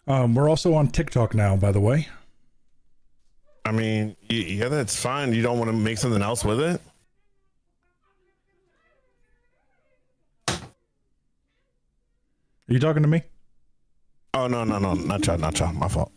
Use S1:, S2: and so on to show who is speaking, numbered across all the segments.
S1: We're also on TikTok now, by the way.
S2: I mean, yeah, that's fine. You don't want to make something else with it?
S1: Are you talking to me?
S2: Oh, no, not y'all. My fault.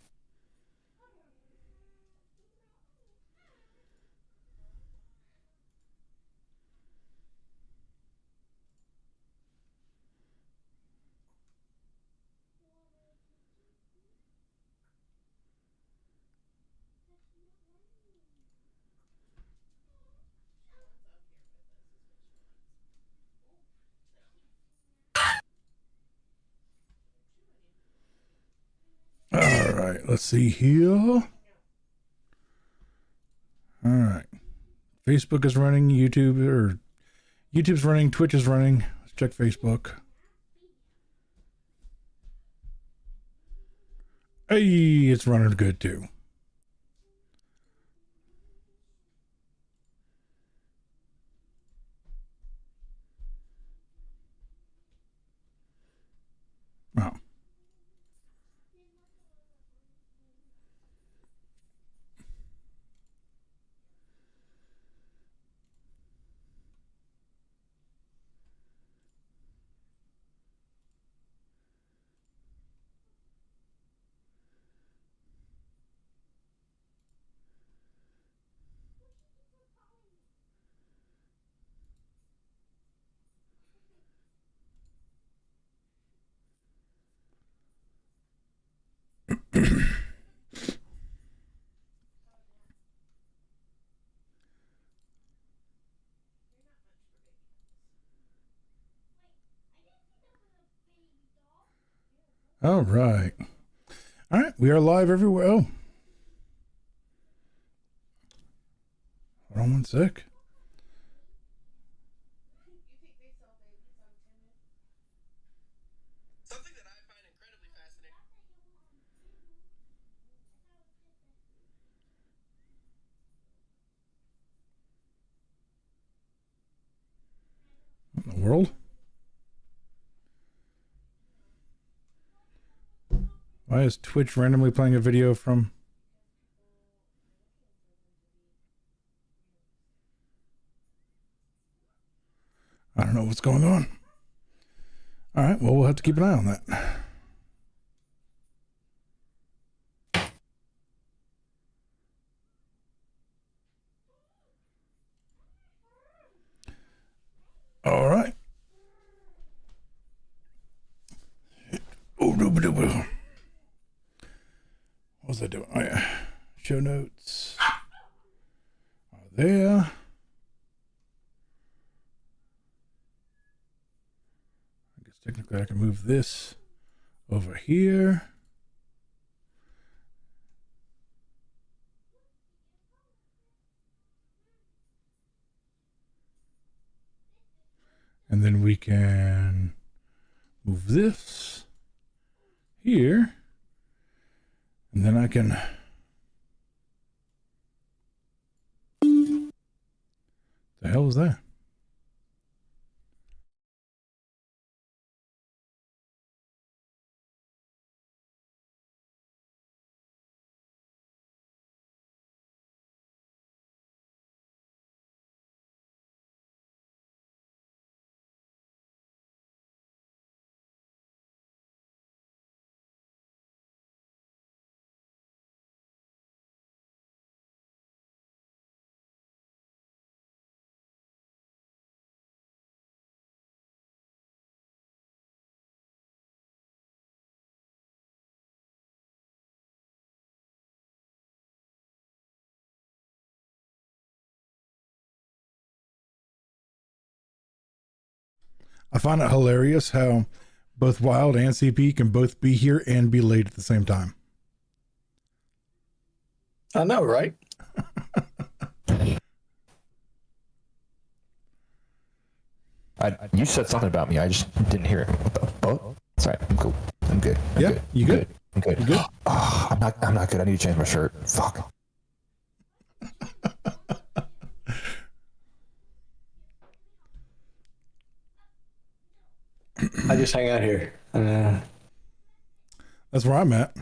S1: All right, let's see here. All right. Facebook is running, YouTube's running, Twitch is running. Let's check Facebook. Hey, it's running good too. Oh. All right. All right, we are live everywhere. Oh. Hold on one sec.
S3: Something that I find incredibly fascinating.
S1: What in the world? Why is Twitch randomly playing a video from... I don't know what's going on. All right, well, we'll have to keep an eye on that. All right. What was I doing? Oh, yeah. Show notes are there. I guess technically I can move this over here. And then we can move this here. And then I can... The hell is that? I find it hilarious how both Wild and CP can both be here and be late at the same time.
S4: I know, right?
S5: You said something about me. I just didn't hear it. What the? Oh, it's all right. I'm cool. I'm good.
S1: Yeah,
S5: good.
S1: you good?
S5: I'm good.
S1: You good?
S5: Oh, I'm not good. I need to change my shirt. Fuck.
S4: I just hang out here.
S1: That's where I'm at.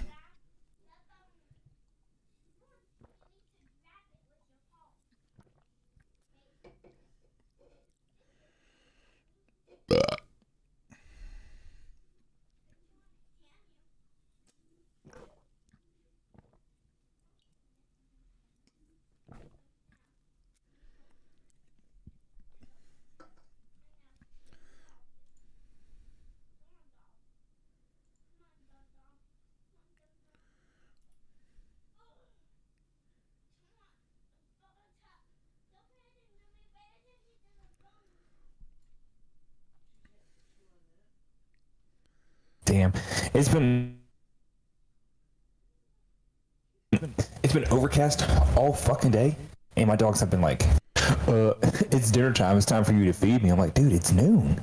S5: Damn, it's been overcast all fucking day, and my dogs have been like, it's dinner time. It's time for you to feed me. I'm like, dude, it's noon.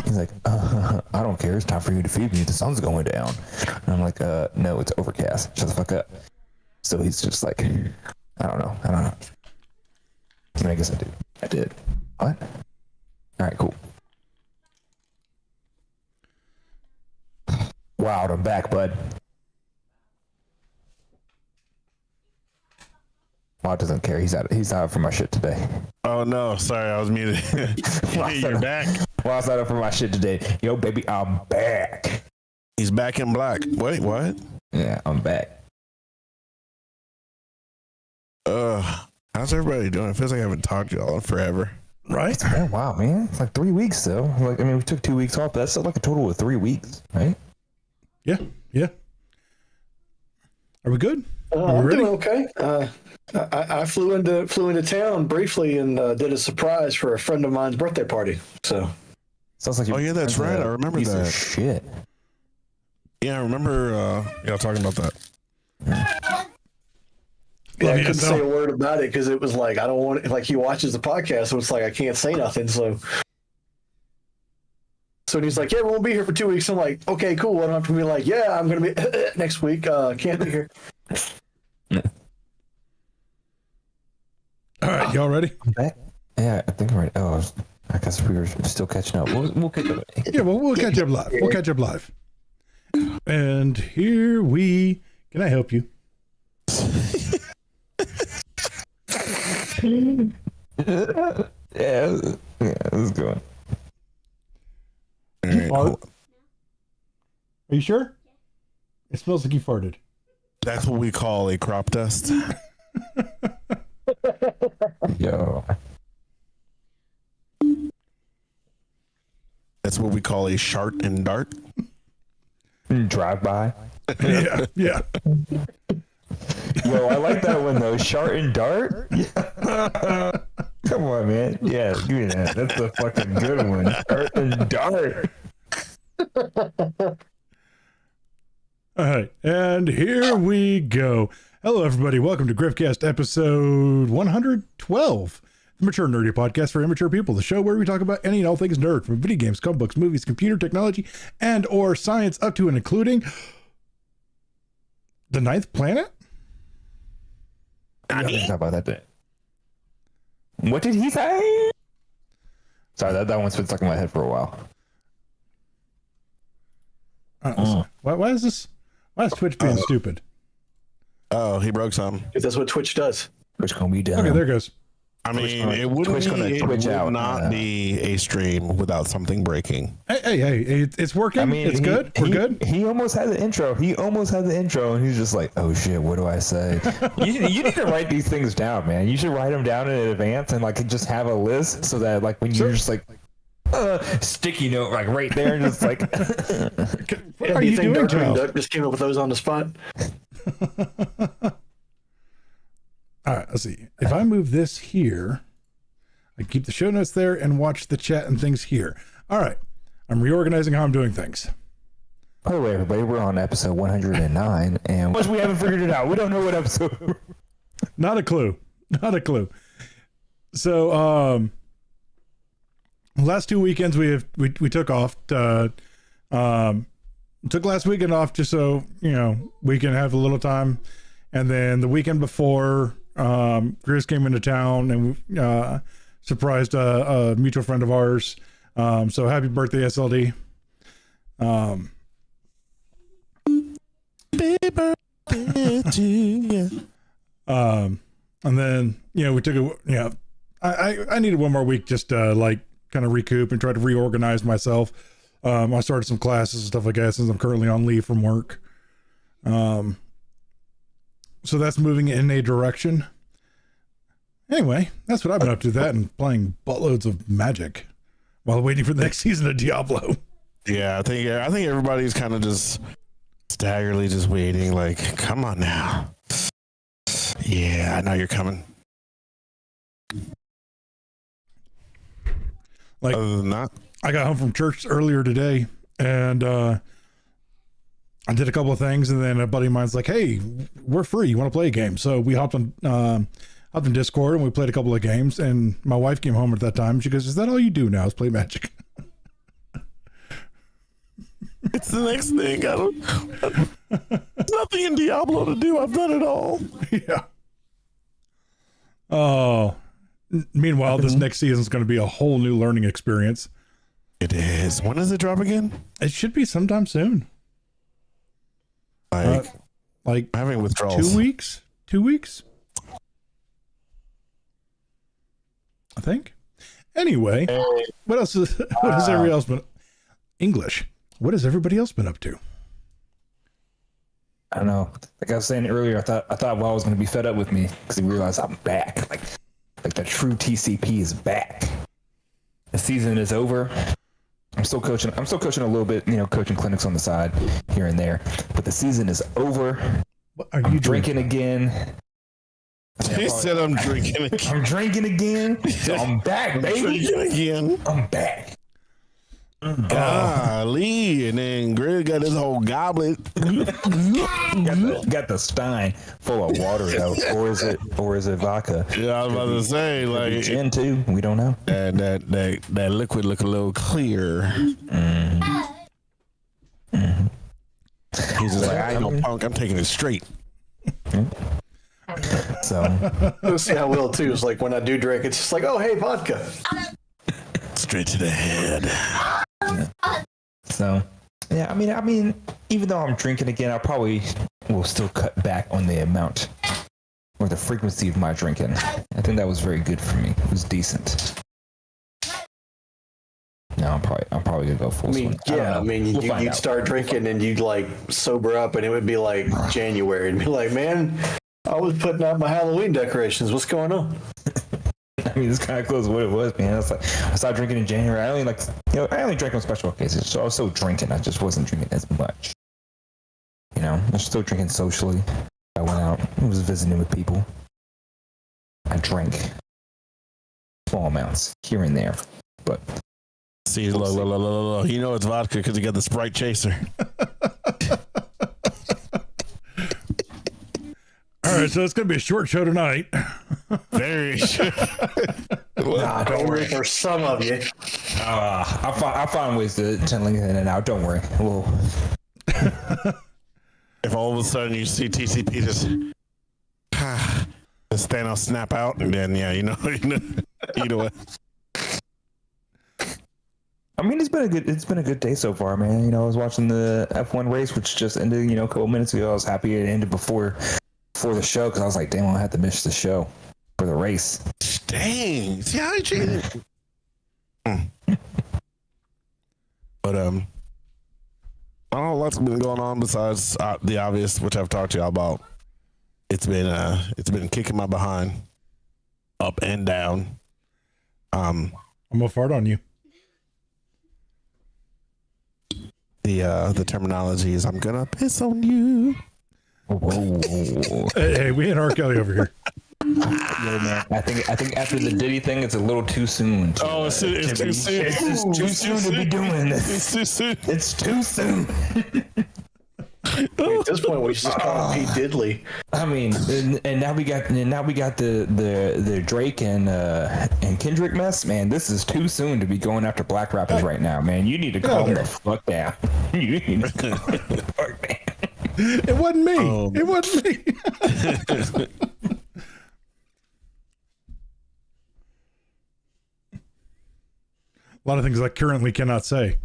S5: He's like, I don't care. It's time for you to feed me. The sun's going down. And I'm like, no, it's overcast. Shut the fuck up. So he's just like, I don't know. I mean, I guess I did. What? All right, cool. Wow, I'm back, bud. Wow doesn't care. He's out for my shit today.
S2: Oh no, sorry, I was muted. You're back.
S5: Wow's out for my shit today. Yo, baby, I'm back.
S2: He's back in black. Wait, what?
S5: Yeah, I'm back.
S2: How's everybody doing? It feels like I haven't talked to y'all in forever.
S1: Right?
S5: It's been a while, man. It's like 3 weeks though. Like, I mean, we took 2 weeks off, but that's like a total of 3 weeks, right?
S1: Yeah. Yeah. Are we good? Are we
S4: I'm
S1: ready?
S4: doing okay. I flew into town briefly and did a surprise for a friend of mine's birthday party. So
S5: Sounds like
S2: Oh yeah, that's right. I remember
S5: piece of
S2: that.
S5: shit.
S2: Yeah, I remember y'all talking about that.
S4: yeah, I
S1: you,
S4: couldn't
S1: Intel.
S4: say a word about it because it was like I don't want like he watches the podcast, so it's like I can't say nothing. So he's like, yeah, we won't be here for 2 weeks. I'm like, okay, cool. I don't have to be like, yeah, I'm gonna be next week. Can't be here.
S1: All right, y'all ready?
S5: I'm back. Yeah, I think I'm ready. Oh, I guess we were still catching up. We'll catch up.
S1: Yeah, well, we'll catch up live. We'll catch up live. And here we... Can I help you?
S5: Yeah, this is going.
S2: All right,
S1: Fart?
S2: cool.
S1: Are you sure? It smells like you farted.
S2: That's what we call a crop dust.
S5: Yo.
S2: That's what we call a shart and dart.
S5: Drive by.
S1: Yeah, yeah.
S5: Yo, I like that one though. Shart and dart. Come on, man. Yeah, give me that. That's a fucking good one. Shart and dart.
S1: All right, and here we go. Hello, everybody. Welcome to Griffcast episode 112, the Mature Nerdy Podcast for Immature People, the show where we talk about any and all things nerd, from video games, comic books, movies, computer technology, and or science, up to and including the ninth planet.
S5: Yeah, let's talk about that day. What did he say? Sorry, that one's been stuck in my head for a while.
S1: Why is this? Why is Twitch being stupid?
S2: Oh, he broke something.
S4: Because that's what Twitch does.
S5: Which gonna be done.
S1: Okay, there it goes.
S2: I mean,
S5: gonna-
S2: it wouldn't
S5: Twitch gonna
S2: be, it
S5: Twitch
S2: would
S5: out.
S2: not be a stream without something breaking.
S1: Hey, it's working.
S5: I mean,
S1: it's good. We're good.
S5: He almost had the intro. And he's just like, "Oh shit, what do I say?" you need to write these things down, man. You should write them down in advance and like just have a list so that like when you're just like sticky note like right there and just like,
S1: What are you doing,
S4: Darkwing
S1: Charles?
S4: Duck just came up with those on the spot?
S1: All right, let's see. If I move this here, I keep the show notes there and watch the chat and things here. All right, I'm reorganizing how I'm doing things.
S5: by the way, everybody, we're on episode 109, and we haven't figured it out. We don't know what episode.
S1: Not a clue. Not a clue. So, last 2 weekends we took off. Took last weekend off just so we can have a little time, and then the weekend before, Chris came into town and surprised a mutual friend of ours. So happy birthday, SLD.
S2: Yeah.
S1: And then, we took I needed one more week just to like kind of recoup and try to reorganize myself. I started some classes and stuff like that since I'm currently on leave from work. So that's moving in a direction. Anyway, that's what I've been up to, that and playing buttloads of Magic while waiting for the next season of Diablo.
S2: Yeah, I think everybody's kind of just staggerly just waiting. Like, come on now. Yeah, I know you're coming.
S1: Like,
S2: other than that,
S1: I got home from church earlier today, and I did a couple of things, and then a buddy of mine's like, "Hey, we're free. You want to play a game?" So we hopped in Discord and we played a couple of games. And my wife came home at that time. She goes, "Is that all you do now? Is play Magic?"
S2: it's the next thing. There's nothing in Diablo to do. I've done it all.
S1: Yeah. Oh. Meanwhile, this next season is going to be a whole new learning experience.
S2: It is. When does it drop again?
S1: It should be sometime soon.
S2: Like
S1: I'm
S2: having withdrawals.
S1: 2 weeks? 2 weeks? I think. Anyway, what has everybody else been? English. What has everybody else been up to?
S5: I don't know. Like I was saying earlier, I thought Wall was going to be fed up with me because he realized I'm back. Like the true TCP is back. The season is over. I'm still coaching a little bit, coaching clinics on the side here and there. But the season is over.
S1: What are you
S5: drinking again?
S2: He said I'm drinking again.
S5: I'm drinking again. So I'm back, baby.
S2: Drinking again.
S5: I'm back.
S2: Golly, and then Greg got his whole goblet.
S5: got the stein full of water though, or is it vodka?
S2: Yeah, I was about to say, like
S5: gin too. We don't know.
S2: That liquid look a little clear.
S5: Mm-hmm.
S2: He's just like, I ain't no punk. I'm taking it straight.
S5: So
S4: You'll see how Will too is like when I do drink, it's just like, oh hey, vodka.
S2: Straight to the head.
S5: So, yeah, I mean, even though I'm drinking again, I probably will still cut back on the amount or the frequency of my drinking. I think that was very good for me. It was decent. No, I'm probably gonna go full swing.
S4: You'd start drinking and you'd like sober up, and it would be like January, and be like, man, I was putting out my Halloween decorations. What's going on?
S5: I mean, it's kind of close to what it was, man. It's like I started drinking in January. I only drank on special occasions, so I was still drinking. I just wasn't drinking as much. I was still drinking socially. I went out, I was visiting with people. I drank small amounts here and there, but
S2: see, look. You know it's vodka because you got the Sprite chaser.
S1: All right, so it's going to be a short show tonight.
S2: Very short.
S4: Don't worry for some of you.
S5: I'll find ways to lengthen it out. Don't worry.
S2: If all of a sudden you see TCP just Thanos snap out, and then either way.
S5: I mean, it's been a good day so far, man. I was watching the F1 race, which just ended, a couple minutes ago. I was happy it ended before the show because I was like, damn, I had to miss the show for the race.
S2: Dang, see how I cheated. But I don't know, lots been going on besides the obvious, which I've talked to y'all about. It's been kicking my behind, up and down.
S1: I'm gonna fart on you.
S2: The terminology is I'm gonna piss on you.
S5: Whoa.
S1: Hey, we ain't R. Kelly over here.
S5: Yeah, man. I think after the Diddy thing, it's a little too soon.
S2: It's too soon.
S5: It's too soon to be doing this.
S2: It's too soon.
S5: It's too soon.
S4: At this point, we should just call him Pete Diddley.
S5: I mean, and now we got the Drake and Kendrick mess. Man, this is too soon to be going after black rappers right now, man. You need to calm the fuck down. You need to calm the fuck down.
S1: It wasn't me. It wasn't me. A lot of things I currently cannot say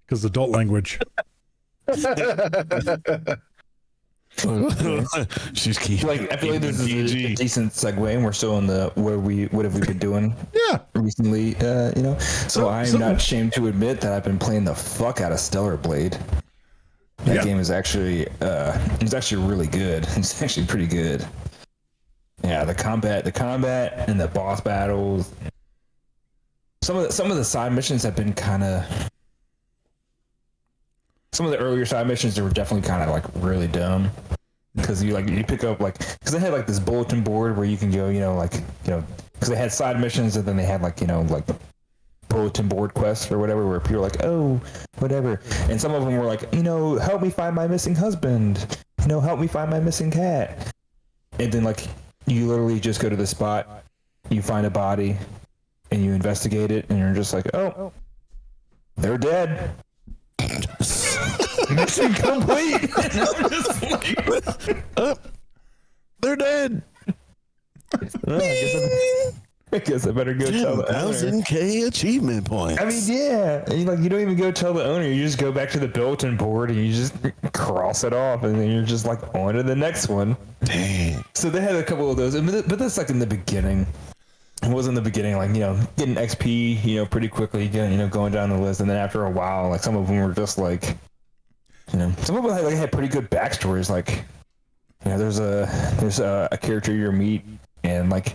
S1: because adult language.
S2: She's keeping.
S5: Like I feel like this is a decent segue, and we're still in the what have we been doing?
S1: Yeah.
S5: Recently, So I'm not ashamed to admit that I've been playing the fuck out of Stellar Blade. That game is actually really good. It's actually pretty good. Yeah, the combat, and the boss battles. Some of the side missions have been kind of. Some of the earlier side missions, they were definitely kind of like really dumb, because you pick up because they had like this bulletin board where you can go, because they had side missions and then they had like bulletin board quests or whatever, where people are like, oh, whatever, and some of them were like, help me find my missing husband, help me find my missing cat, and then like you literally just go to the spot, you find a body, and you investigate it, and you're just like, oh, they're dead. Mission complete.
S2: They're dead.
S5: I guess I better go tell the owner.
S2: 10,000 achievement points.
S5: I mean, yeah. And you don't even go tell the owner. You just go back to the bulletin board and you just cross it off, and then you're just like on to the next one.
S2: Dang.
S5: So they had a couple of those, but that's like in the beginning. It was in the beginning, like, getting XP, pretty quickly, going down the list, and then after a while, like some of them were just like, some of them had pretty good backstories. Like, there's a character you meet, and like,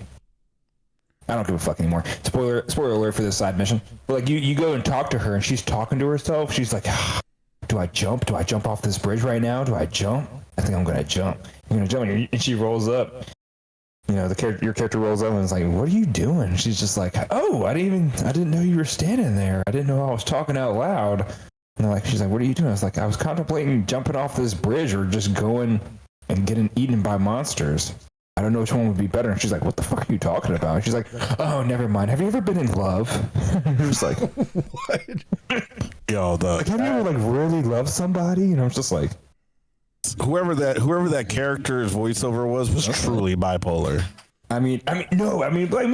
S5: I don't give a fuck anymore. Spoiler alert for this side mission. But like, you go and talk to her, and she's talking to herself. She's like, do I jump? Do I jump off this bridge right now? Do I jump? I think I'm gonna jump. I'm gonna jump, and she rolls up. Your character rolls up and is like, what are you doing? She's just like, oh, I didn't know you were standing there. I didn't know I was talking out loud. And she's like, what are you doing? I was like, I was contemplating jumping off this bridge or just going and getting eaten by monsters. I don't know which one would be better. And she's like, what the fuck are you talking about? And she's like, oh, never mind. Have you ever been in love? You're just like,
S1: What?
S2: Yo,
S5: have you ever really loved somebody? I'm just like,
S2: whoever that character's voiceover was truly bipolar.
S5: I mean,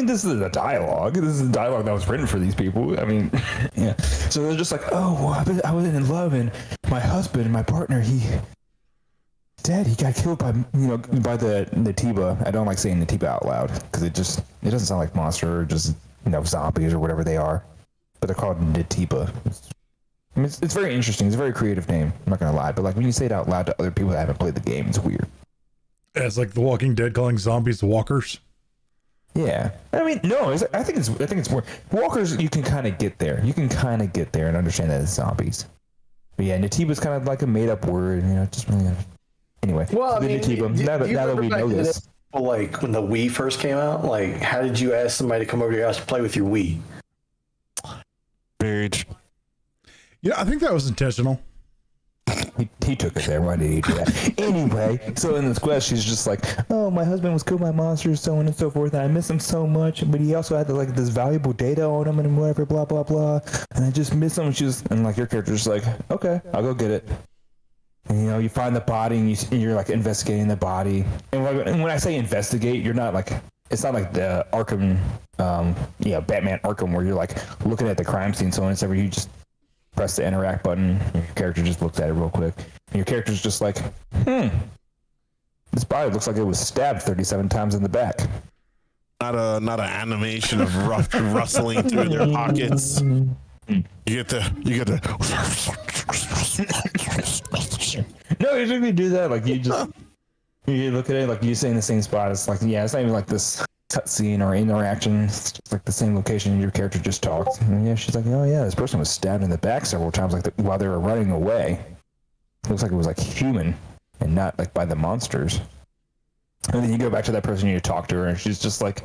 S5: this is a dialogue. This is a dialogue that was written for these people. I mean, yeah. So they're just like, oh, well, I was in love, and my husband, my partner, he's dead. He got killed by the Natiba. I don't like saying Natiba out loud because it doesn't sound like monster or just zombies or whatever they are, but they're called Natiba. I mean, it's very interesting. It's a very creative name. I'm not gonna lie, but like when you say it out loud to other people that haven't played the game, it's weird.
S1: It's like The Walking Dead calling zombies walkers.
S5: Yeah, I mean, no, I think it's more walkers. You can kind of get there. You can kind of get there and understand that it's zombies. But yeah, Natiba's kind of like a made-up word. Just really. Anyway,
S4: well, I mean,
S5: Natiba. Now that we know this,
S4: like when the Wii first came out, like how did you ask somebody to come over to your house to play with your Wii?
S2: Buried.
S1: Yeah, I think that was intentional.
S5: He took it there. Why did he do that? Anyway, so in this quest, she's just like, oh, my husband was killed by monsters, so on and so forth, and I miss him so much, but he also had this valuable data on him and whatever, blah, blah, blah, and I just miss him. And like your character's just like, okay, I'll go get it. And you find the body, and you're like investigating the body. And when I say investigate, you're not like, it's not like the Arkham, Batman Arkham, where you're like looking at the crime scene, so on and so forth. You just press the interact button, and your character just looks at it real quick. And your character's just like, this body looks like it was stabbed 37 times in the back.
S2: Not an animation of rustling through their pockets. You get the.
S5: No, you usually do that. Like you look at it, like you stay in the same spot. It's like, it's not even like this cutscene or interaction. It's just like the same location. Your character just talks. And she's like, oh yeah, this person was stabbed in the back several times, while they were running away. It looks like it was like human and not like by the monsters. And then you go back to that person, you talk to her, and she's just like,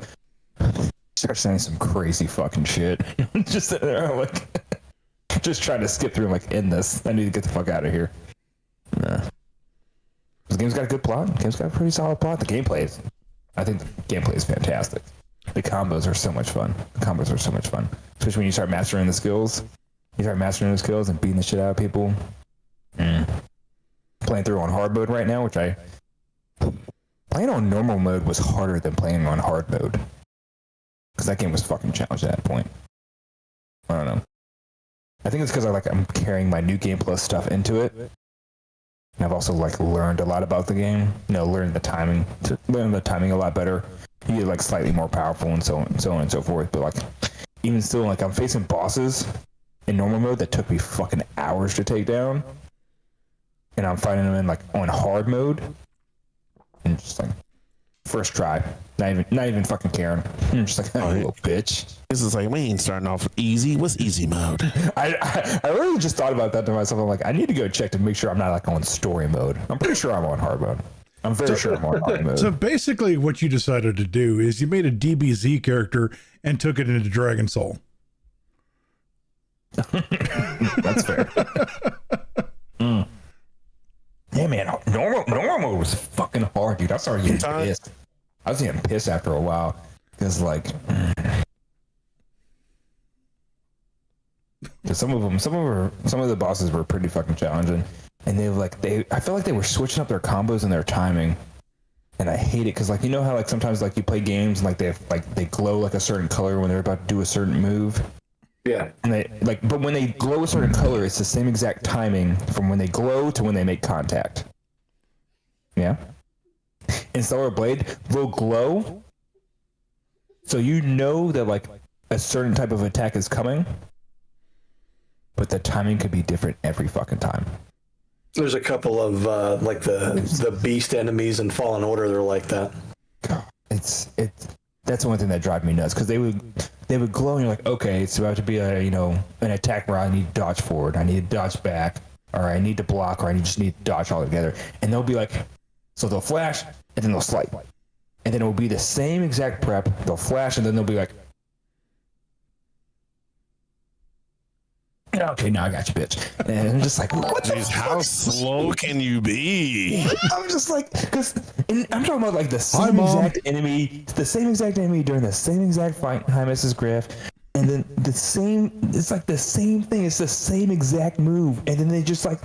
S5: starts saying some crazy fucking shit. Just sitting there, like, just trying to skip through, like, end this. I need to get the fuck out of here. Nah. The game's got a good plot. The game's got a pretty solid plot. I think the gameplay is fantastic. The combos are so much fun. Especially when you start mastering the skills. And beating the shit out of people. Playing through on hard mode right now, playing on normal mode was harder than playing on hard mode. Because that game was fucking challenged at that point. I don't know. I think it's because I'm carrying my New Game Plus stuff into it. And I've also like learned a lot about the game. Learn the timing a lot better. You get like slightly more powerful and so on and so forth. But like, even still, like I'm facing bosses in normal mode that took me fucking hours to take down, and I'm fighting them in like on hard mode, and just like first try, not even fucking caring. I'm just like, oh, you little bitch.
S2: This is like, we ain't starting off easy. What's easy mode?
S5: I really just thought about that to myself. I'm like, I need to go check to make sure I'm not like on story mode. I'm pretty sure I'm on hard mode. I'm very sure I'm on hard mode.
S1: So basically what you decided to do is you made a DBZ character and took it into Dragon Soul.
S5: That's fair. Yeah, man, normal mode was fucking hard, dude. I started getting pissed. I was getting pissed after a while because, like, some of the bosses were pretty fucking challenging, and I felt like they were switching up their combos and their timing, and I hate it because, like, you know how like sometimes like you play games and like they glow like a certain color when they're about to do a certain move.
S4: Yeah.
S5: And but when they glow a certain color, it's the same exact timing from when they glow to when they make contact. Yeah. In Stellar Blade, they'll glow, so you know that like a certain type of attack is coming, but the timing could be different every fucking time.
S4: There's a couple of like the beast enemies in Fallen Order. They're like that.
S5: God, it's that's the one thing that drives me nuts because they would glow and you're like, okay, it's about to be an attack where I need to dodge forward, I need to dodge back, or I need to block, or I just need to dodge all together, and they'll be like, so they'll flash and then they'll slight, and then it will be the same exact prep. They'll flash and then they'll be like, okay, now I got you, bitch. And I'm just like, what the fuck?
S2: How slow can you be?
S5: I'm just like, because I'm talking about like the same exact enemy during the same exact fight. Hi, Mrs. Griff. And then it's like the same thing. It's the same exact move. And then they're just like,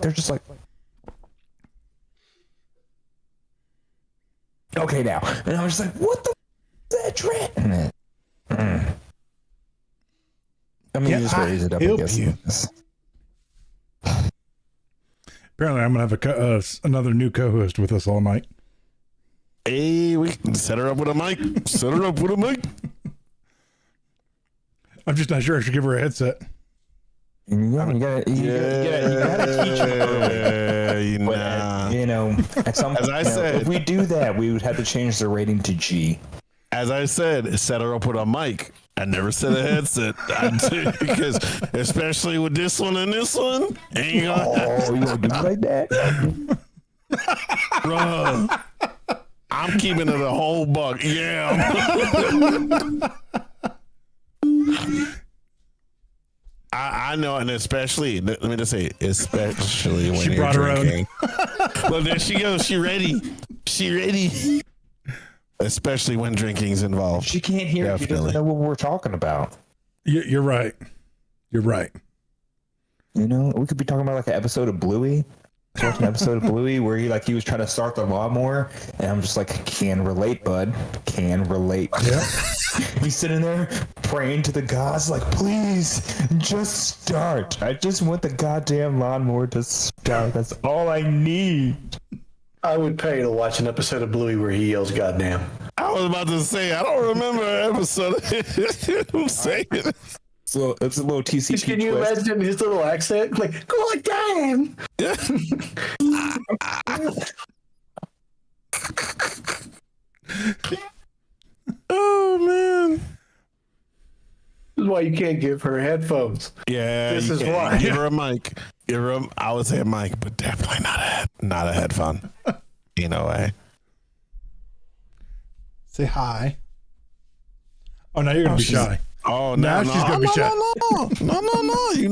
S5: okay, now. And I was just like, what the f- is that trend? I mean, you just raise it up, I guess.
S1: Apparently, I'm going to have another new co-host with us all night.
S2: Hey, we can set her up with a mic. Set her up with a mic.
S1: I'm just not sure I should give her a headset.
S5: You gotta teach her early. But, at some point, if we do that, we would have to change the rating to G.
S2: As I said, set her up with a mic. I never said a headset. I did, because especially with this one and this one, ain't gonna.
S5: You gonna do it like that?
S2: Bro, I'm keeping it a whole buck. Yeah. I know, and especially, let me just say, especially when
S1: she
S2: you're
S1: brought her
S2: drinking. Well, there she goes. She ready. Especially when drinking's involved.
S5: She can't hear it. She doesn't know what we're talking about.
S1: You're right. You're right.
S5: We could be talking about like an episode of Bluey. Watching an episode of Bluey where he was trying to start the lawnmower, and I'm just like, can relate, bud. Can relate.
S1: Yeah.
S5: He's sitting there praying to the gods, like, please, just start. I just want the goddamn lawnmower to start. That's all I need.
S4: I would pay to watch an episode of Bluey where he yells "goddamn."
S2: I was about to say, I don't remember an episode of saying it.
S5: So it's a little TCP.
S4: Can you imagine his little accent? Like, "goddamn."
S2: Oh man.
S4: This is why you can't give her headphones.
S2: Yeah,
S4: This is
S2: can't.
S4: why.
S2: Give her a mic. I would say a mic, but definitely not a headphone. Way.
S1: Say hi. Oh, now you're gonna be shy.
S2: Oh,
S1: Now she's gonna be shy.
S2: No. You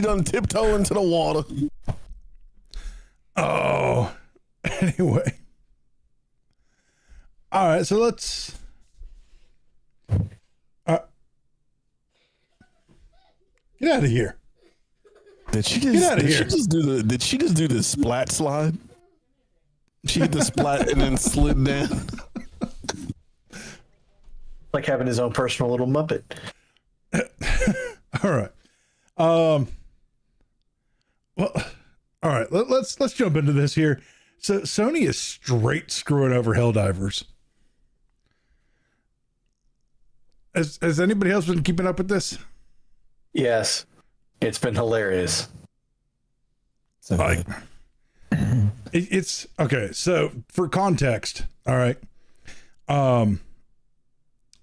S2: done tiptoe into the water.
S1: Oh, anyway. All right, so let's. Get out of here.
S2: Did she just?
S1: Get outta
S2: Did
S1: here.
S2: she just do the splat slide? She hit the splat and then slid down.
S4: Like having his own personal little Muppet.
S1: All right. Well, All right, let's jump into this here. So Sony is straight screwing over Helldivers. Has anybody else been keeping up with this?
S4: Yes, it's been hilarious.
S5: So
S1: Like, it's okay. So for context, all right,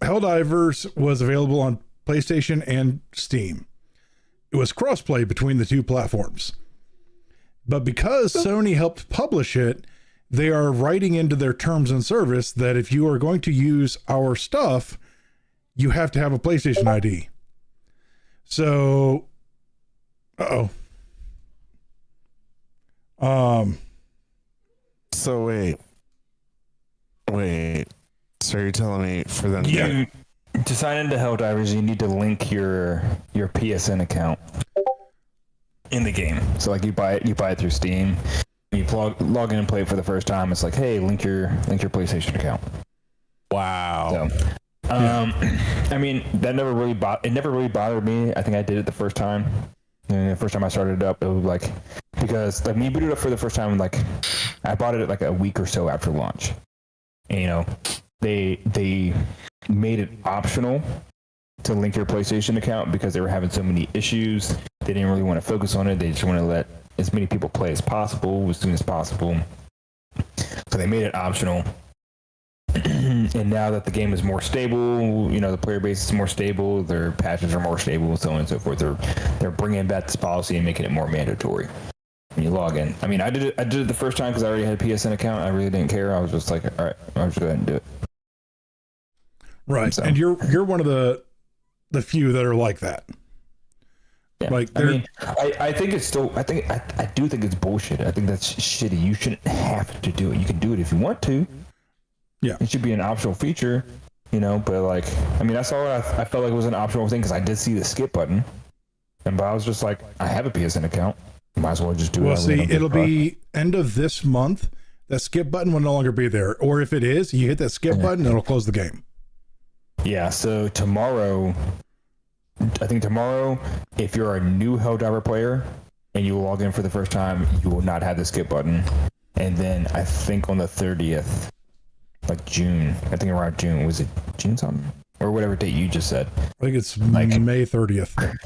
S1: Helldivers was available on PlayStation and Steam. It was crossplay between the two platforms. But because Sony helped publish it, they are writing into their terms and service that if you are going to use our stuff, you have to have a PlayStation ID. So, So
S2: So wait. So you're telling me for them?
S5: to sign into Helldivers, you need to link your PSN account in the game. So like you buy it through Steam. You log in and play it for the first time. It's like, hey, link your PlayStation account.
S2: Wow.
S5: So, I mean, that never really bothered me. I think I did it the first time. And the first time I started it up, it was like, because like when you boot it up for the first time, like I bought it like a week or so after launch. And, you know, they made it optional to link your PlayStation account because they were having so many issues. They didn't really want to focus on it. They just want to let as many people play as possible as soon as possible. So they made it optional. And now that the game is more stable, you know, the player base is more stable, their patches are more stable, so on and so forth. They're bringing back this policy and making it more mandatory when you log in. I mean, I did it the first time because I already had a PSN account. I really didn't care. I was just like, all right, I'll just go ahead and do it.
S1: right,
S5: So.
S1: and you're one of the few that are like that.
S5: Yeah.
S1: Like,
S5: I mean, I think it's still. I do think it's bullshit. I think that's shitty. You shouldn't have to do it. You can do it if you want to.
S1: Yeah,
S5: it should be an optional feature, you know. But like, I mean, I saw it. I felt like it was an optional thing because I did see the skip button, but I was just like, I have a PSN account. Might as well just do it.
S1: Well, see, it'll be end of this month. That skip button will no longer be there, or if it is, you hit that skip button, it'll close the game.
S5: Yeah. So tomorrow, if you're a new Helldiver player and you log in for the first time, you will not have the skip button. And then I think on the 30th. Like June, I think around June, was it June something or whatever date you just said?
S1: I think it's
S5: like
S1: May 30th.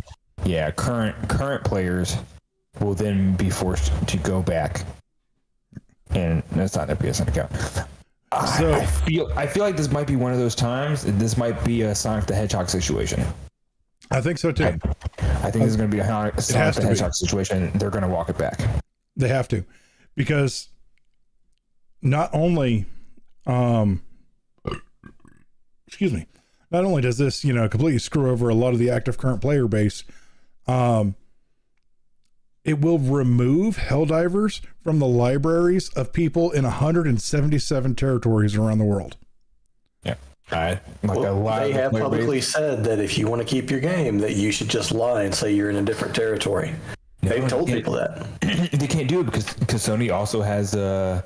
S5: Yeah, current players will then be forced to go back, and that's not their PSN account.
S1: So
S5: I feel like this might be one of those times. This might be a Sonic the Hedgehog situation.
S1: I think so too.
S5: I think this is going to be a Sonic the Hedgehog situation. They're going to walk it back.
S1: They have to, because not only. Excuse me. Not only does this, you know, completely screw over a lot of the active current player base, it will remove Helldivers from the libraries of people in 177 territories around the world.
S5: Yeah.
S4: They have publicly said that if you want to keep your game, that you should just lie and say you're in a different territory. They've told people that.
S5: They can't do it because Sony also has a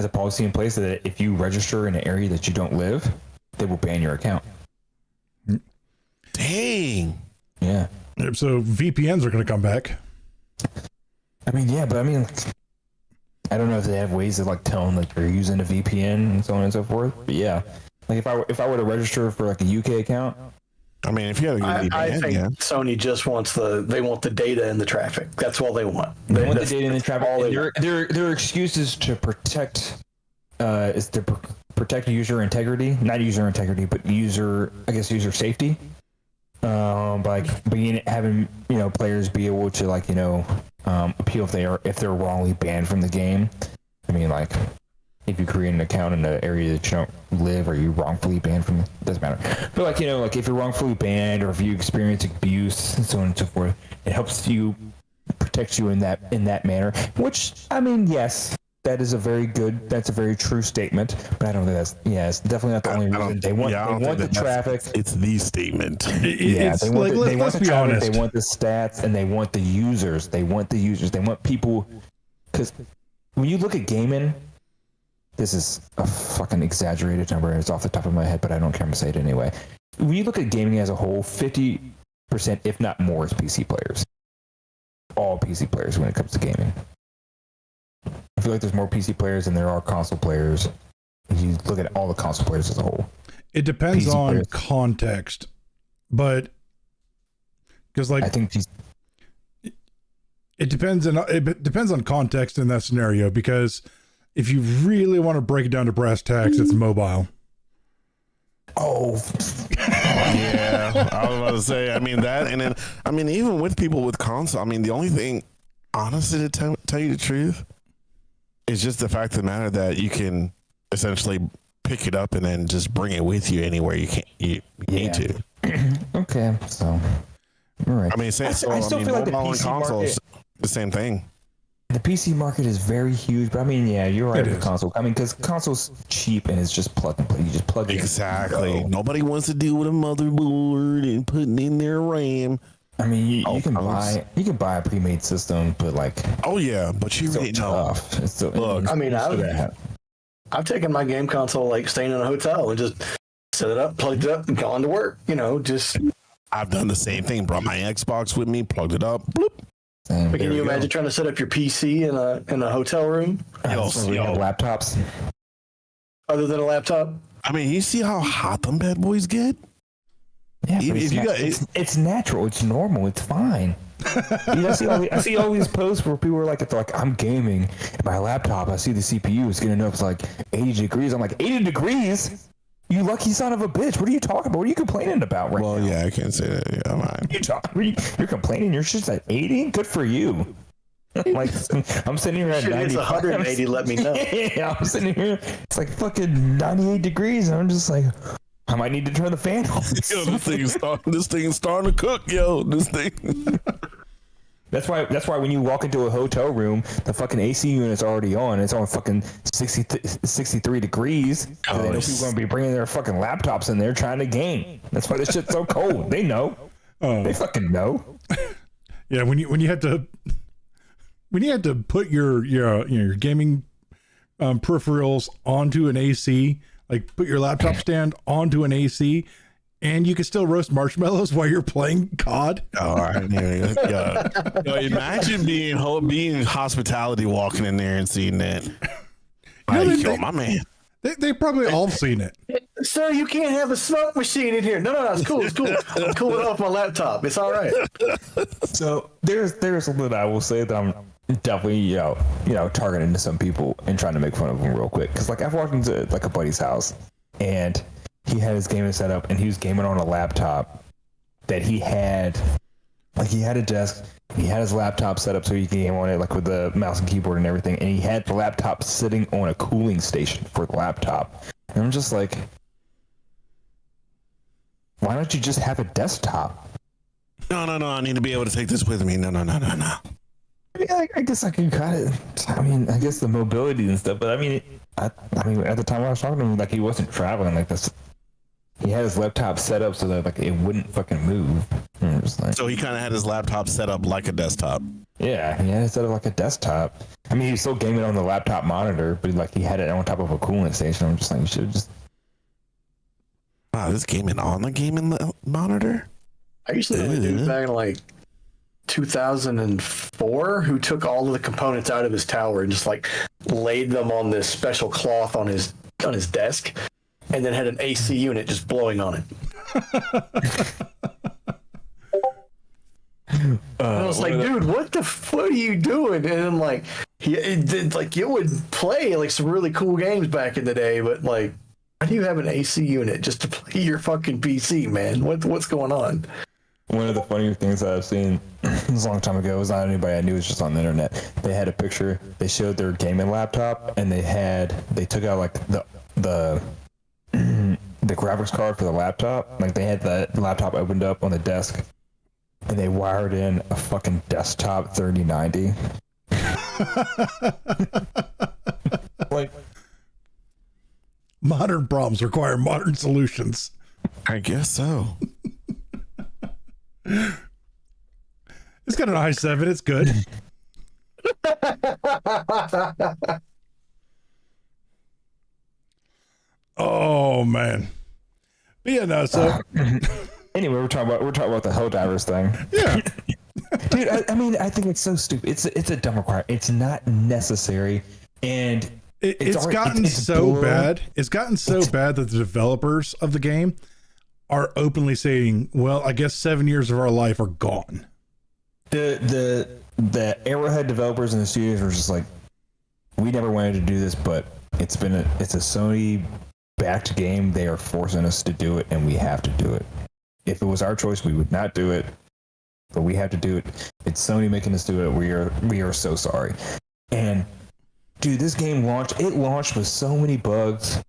S5: policy in place that if you register in an area that you don't live, they will ban your account.
S2: Dang.
S5: Yeah.
S1: So VPNs are going to come back.
S5: I mean, yeah, but I mean, I don't know if they have ways of like telling like they're using a VPN and so on and so forth. But yeah, like if I were to register for like a UK account,
S2: I mean, if you have a VPN,
S4: I think Sony just wants the data and the traffic. That's all they want.
S5: They want the data and the traffic. And their excuse is to protect protect user integrity, not user integrity, but user safety. By having, you know, players be able to like, you know, appeal if they're wrongly banned from the game. I mean, like, if you create an account in an area that you don't live, or you wrongfully banned from, it doesn't matter. But like, you know, like if you're wrongfully banned or if you experience abuse and so on and so forth, it helps you, protects you in that manner. Which, I mean, yes, that's a very true statement. But I don't think it's definitely not the only reason. They want the traffic.
S2: It's the statement.
S1: It's
S5: they want
S1: like, let's
S5: the
S1: be
S5: traffic,
S1: honest.
S5: they want the stats, and they want the users. They want people, because when you look at gaming, this is a fucking exaggerated number. It's off the top of my head, but I don't care. I'm gonna say it anyway. When you look at gaming as a whole, 50%, if not more, is PC players. All PC players when it comes to gaming. I feel like there's more PC players than there are console players. If you look at all the console players as a whole.
S1: It depends
S5: PC
S1: on
S5: players.
S1: context, but because like
S5: I think
S1: it depends on context in that scenario. Because if you really want to break it down to brass tacks, it's mobile.
S5: oh,
S2: Yeah, I was about to say. I mean that, and then I mean even with people with console, I mean the only thing, honestly, to tell you the truth, is just the fact of the matter that you can essentially pick it up and then just bring it with you anywhere you need to.
S5: okay, so all right.
S2: I mean,
S5: I still feel like the
S2: mobile and
S5: PC
S2: consoles,
S5: market,
S2: the same thing.
S5: the PC market is very huge, but I mean, yeah, you're right
S1: It
S5: with
S1: is.
S5: console. I mean, because console's cheap and it's just plug and play. You just plug it in.
S2: Exactly.
S5: Go.
S2: Nobody wants to deal with a motherboard and putting in their RAM.
S5: I mean, you can
S2: consoles.
S5: buy a pre-made system, but like
S2: Oh yeah, but you
S5: it's so
S2: really know.
S5: tough. It's so,
S2: Look,
S4: I mean, I've taken my game console like staying in a hotel and just set it up, plugged it up, and gone to work. You know, just.
S2: I've done the same thing. Brought my Xbox with me, plugged it up. Bloop.
S4: But can
S2: we
S4: you
S2: go.
S4: imagine trying to set up your PC in a hotel room
S5: we have laptops.
S4: other than a laptop?
S2: I mean, you see how hot them bad boys get?
S5: Yeah, but
S2: If you got-
S5: it's natural. It's normal. It's fine. I see all these posts where people are like, it's like I'm gaming and my laptop. I see the CPU is getting up. It's like 80 degrees. I'm like 80 degrees. You lucky son of a bitch. What are you talking about? What are you complaining about right
S2: Well,
S5: now?
S2: yeah, I can't say that. Yeah, I'm right.
S5: You're complaining. Your shit's at 80. Good for you. Like I'm sitting here at
S4: Shit,
S5: 90.
S4: it's 180. Let me know.
S5: Yeah, I'm sitting here. It's like fucking 98 degrees. And I'm just like, I might need to turn the fan on.
S2: Yo, this thing's starting to cook, yo. This thing.
S5: That's why when you walk into a hotel room, the fucking AC unit's already on. It's on fucking 63 degrees. So they know people are going to be bringing their fucking laptops in there trying to game. That's why this shit's so cold. They know.
S1: Oh.
S5: They fucking know.
S1: Yeah, when you have to put your gaming peripherals onto an AC, like put your laptop stand onto an AC, and you can still roast marshmallows while you're playing COD.
S2: All right. Yo, imagine being hospitality, walking in there and seeing that. Like, my man.
S1: They probably all seen it.
S4: Sir, you can't have a smoke machine in here. No, it's cool. It's cool. I'm cooling off my laptop. It's all right.
S5: So there's something that I will say that I'm definitely you know targeting to some people and trying to make fun of them real quick, because like I've walked into like a buddy's house and he had his gaming set up and he was gaming on a laptop that he had a desk, he had his laptop set up so he could game on it like with the mouse and keyboard and everything, and he had the laptop sitting on a cooling station for the laptop. And I'm just like, why don't you just have a desktop?
S2: No. I need to be able to take this with me. No.
S5: Yeah, I guess I can kind of. I mean, I guess the mobility and stuff, but I mean, at the time I was talking to him, like he wasn't traveling like this. He had his laptop set up so that like it wouldn't fucking move. And it was like,
S2: So he kind of had his laptop set up like a desktop.
S5: yeah, he had it set up like a desktop. I mean, he was still gaming on the laptop monitor, but like he had it on top of a cooling station. I'm just like, you should have just.
S2: Wow, this gaming on the gaming monitor?
S4: I used to know a dude back in like 2004 who took all of the components out of his tower and just like laid them on this special cloth on his desk, and then had an AC unit just blowing on it. I was like, dude, what are you doing? And I'm like, it would play like some really cool games back in the day, but like, why do you have an AC unit just to play your fucking PC, man? What's going on?
S5: One of the funnier things that I've seen it was a long time ago. It was not anybody I knew. It was just on the internet. They had a picture. They showed their gaming laptop, and they took out like the graphics card for the laptop. Like they had the laptop opened up on the desk, and they wired in a fucking desktop 3090. Like,
S1: Modern problems require modern solutions.
S2: I guess so.
S1: It's got an i7. It's good. Oh man. But yeah, no. So
S5: anyway, we're talking about the Helldivers thing.
S1: yeah,
S5: Dude, I mean, I think it's so stupid. It's a dumb requirement. It's not necessary, And
S1: It's gotten so bad. It's gotten so bad that the developers of the game are openly saying, well, I guess 7 years of our life are gone.
S5: The Arrowhead developers and the studios were just like, we never wanted to do this, but it's a Sony backed game. They are forcing us to do it, and we have to do it. If it was our choice, we would not do it, but we have to do it. It's Sony making us do it. We are so sorry. And dude, this game launched with so many bugs.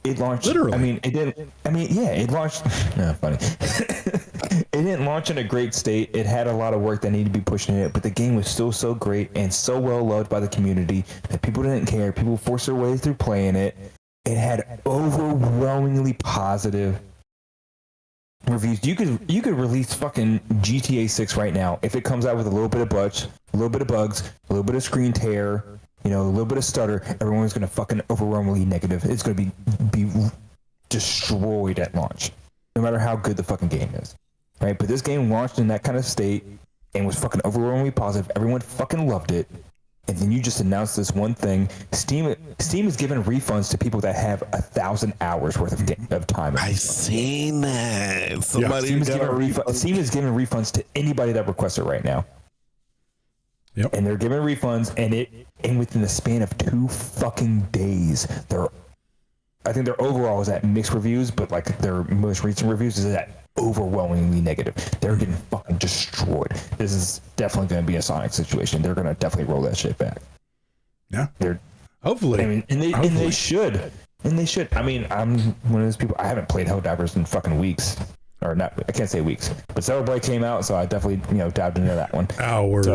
S5: It launched
S1: literally.
S5: I mean, it didn't. I mean, yeah, it launched. No, funny. It didn't launch in a great state. It had a lot of work that needed to be pushed in it, but the game was still so great and so well loved by the community that people didn't care. People forced their way through playing it. It had overwhelmingly positive reviews. You could release fucking GTA 6 right now if it comes out with a little bit of bugs, a little bit of screen tear, a little bit of stutter. Everyone's gonna fucking overwhelmingly negative. It's gonna be destroyed at launch, no matter how good the fucking game is, right? But this game launched in that kind of state and was fucking overwhelmingly positive. Everyone fucking loved it. And then you just announced this one thing. Steam is giving refunds to people that have 1,000 hours worth of time.
S2: I seen that.
S5: Steam is giving refunds to anybody that requests it right now.
S1: Yep.
S5: And they're giving refunds, and within the span of 2 fucking days, I think their overall is at mixed reviews, but like their most recent reviews is at overwhelmingly negative. They're getting fucking destroyed. This is definitely going to be a Sonic situation. They're going to definitely roll that shit back.
S1: Yeah.
S5: They're
S1: hopefully.
S5: I mean, and they should. And they should. I mean, I'm one of those people. I haven't played Helldivers in fucking weeks. Or not, I can't say weeks. But Celebrate came out, so I definitely, dived into that one.
S1: Hours.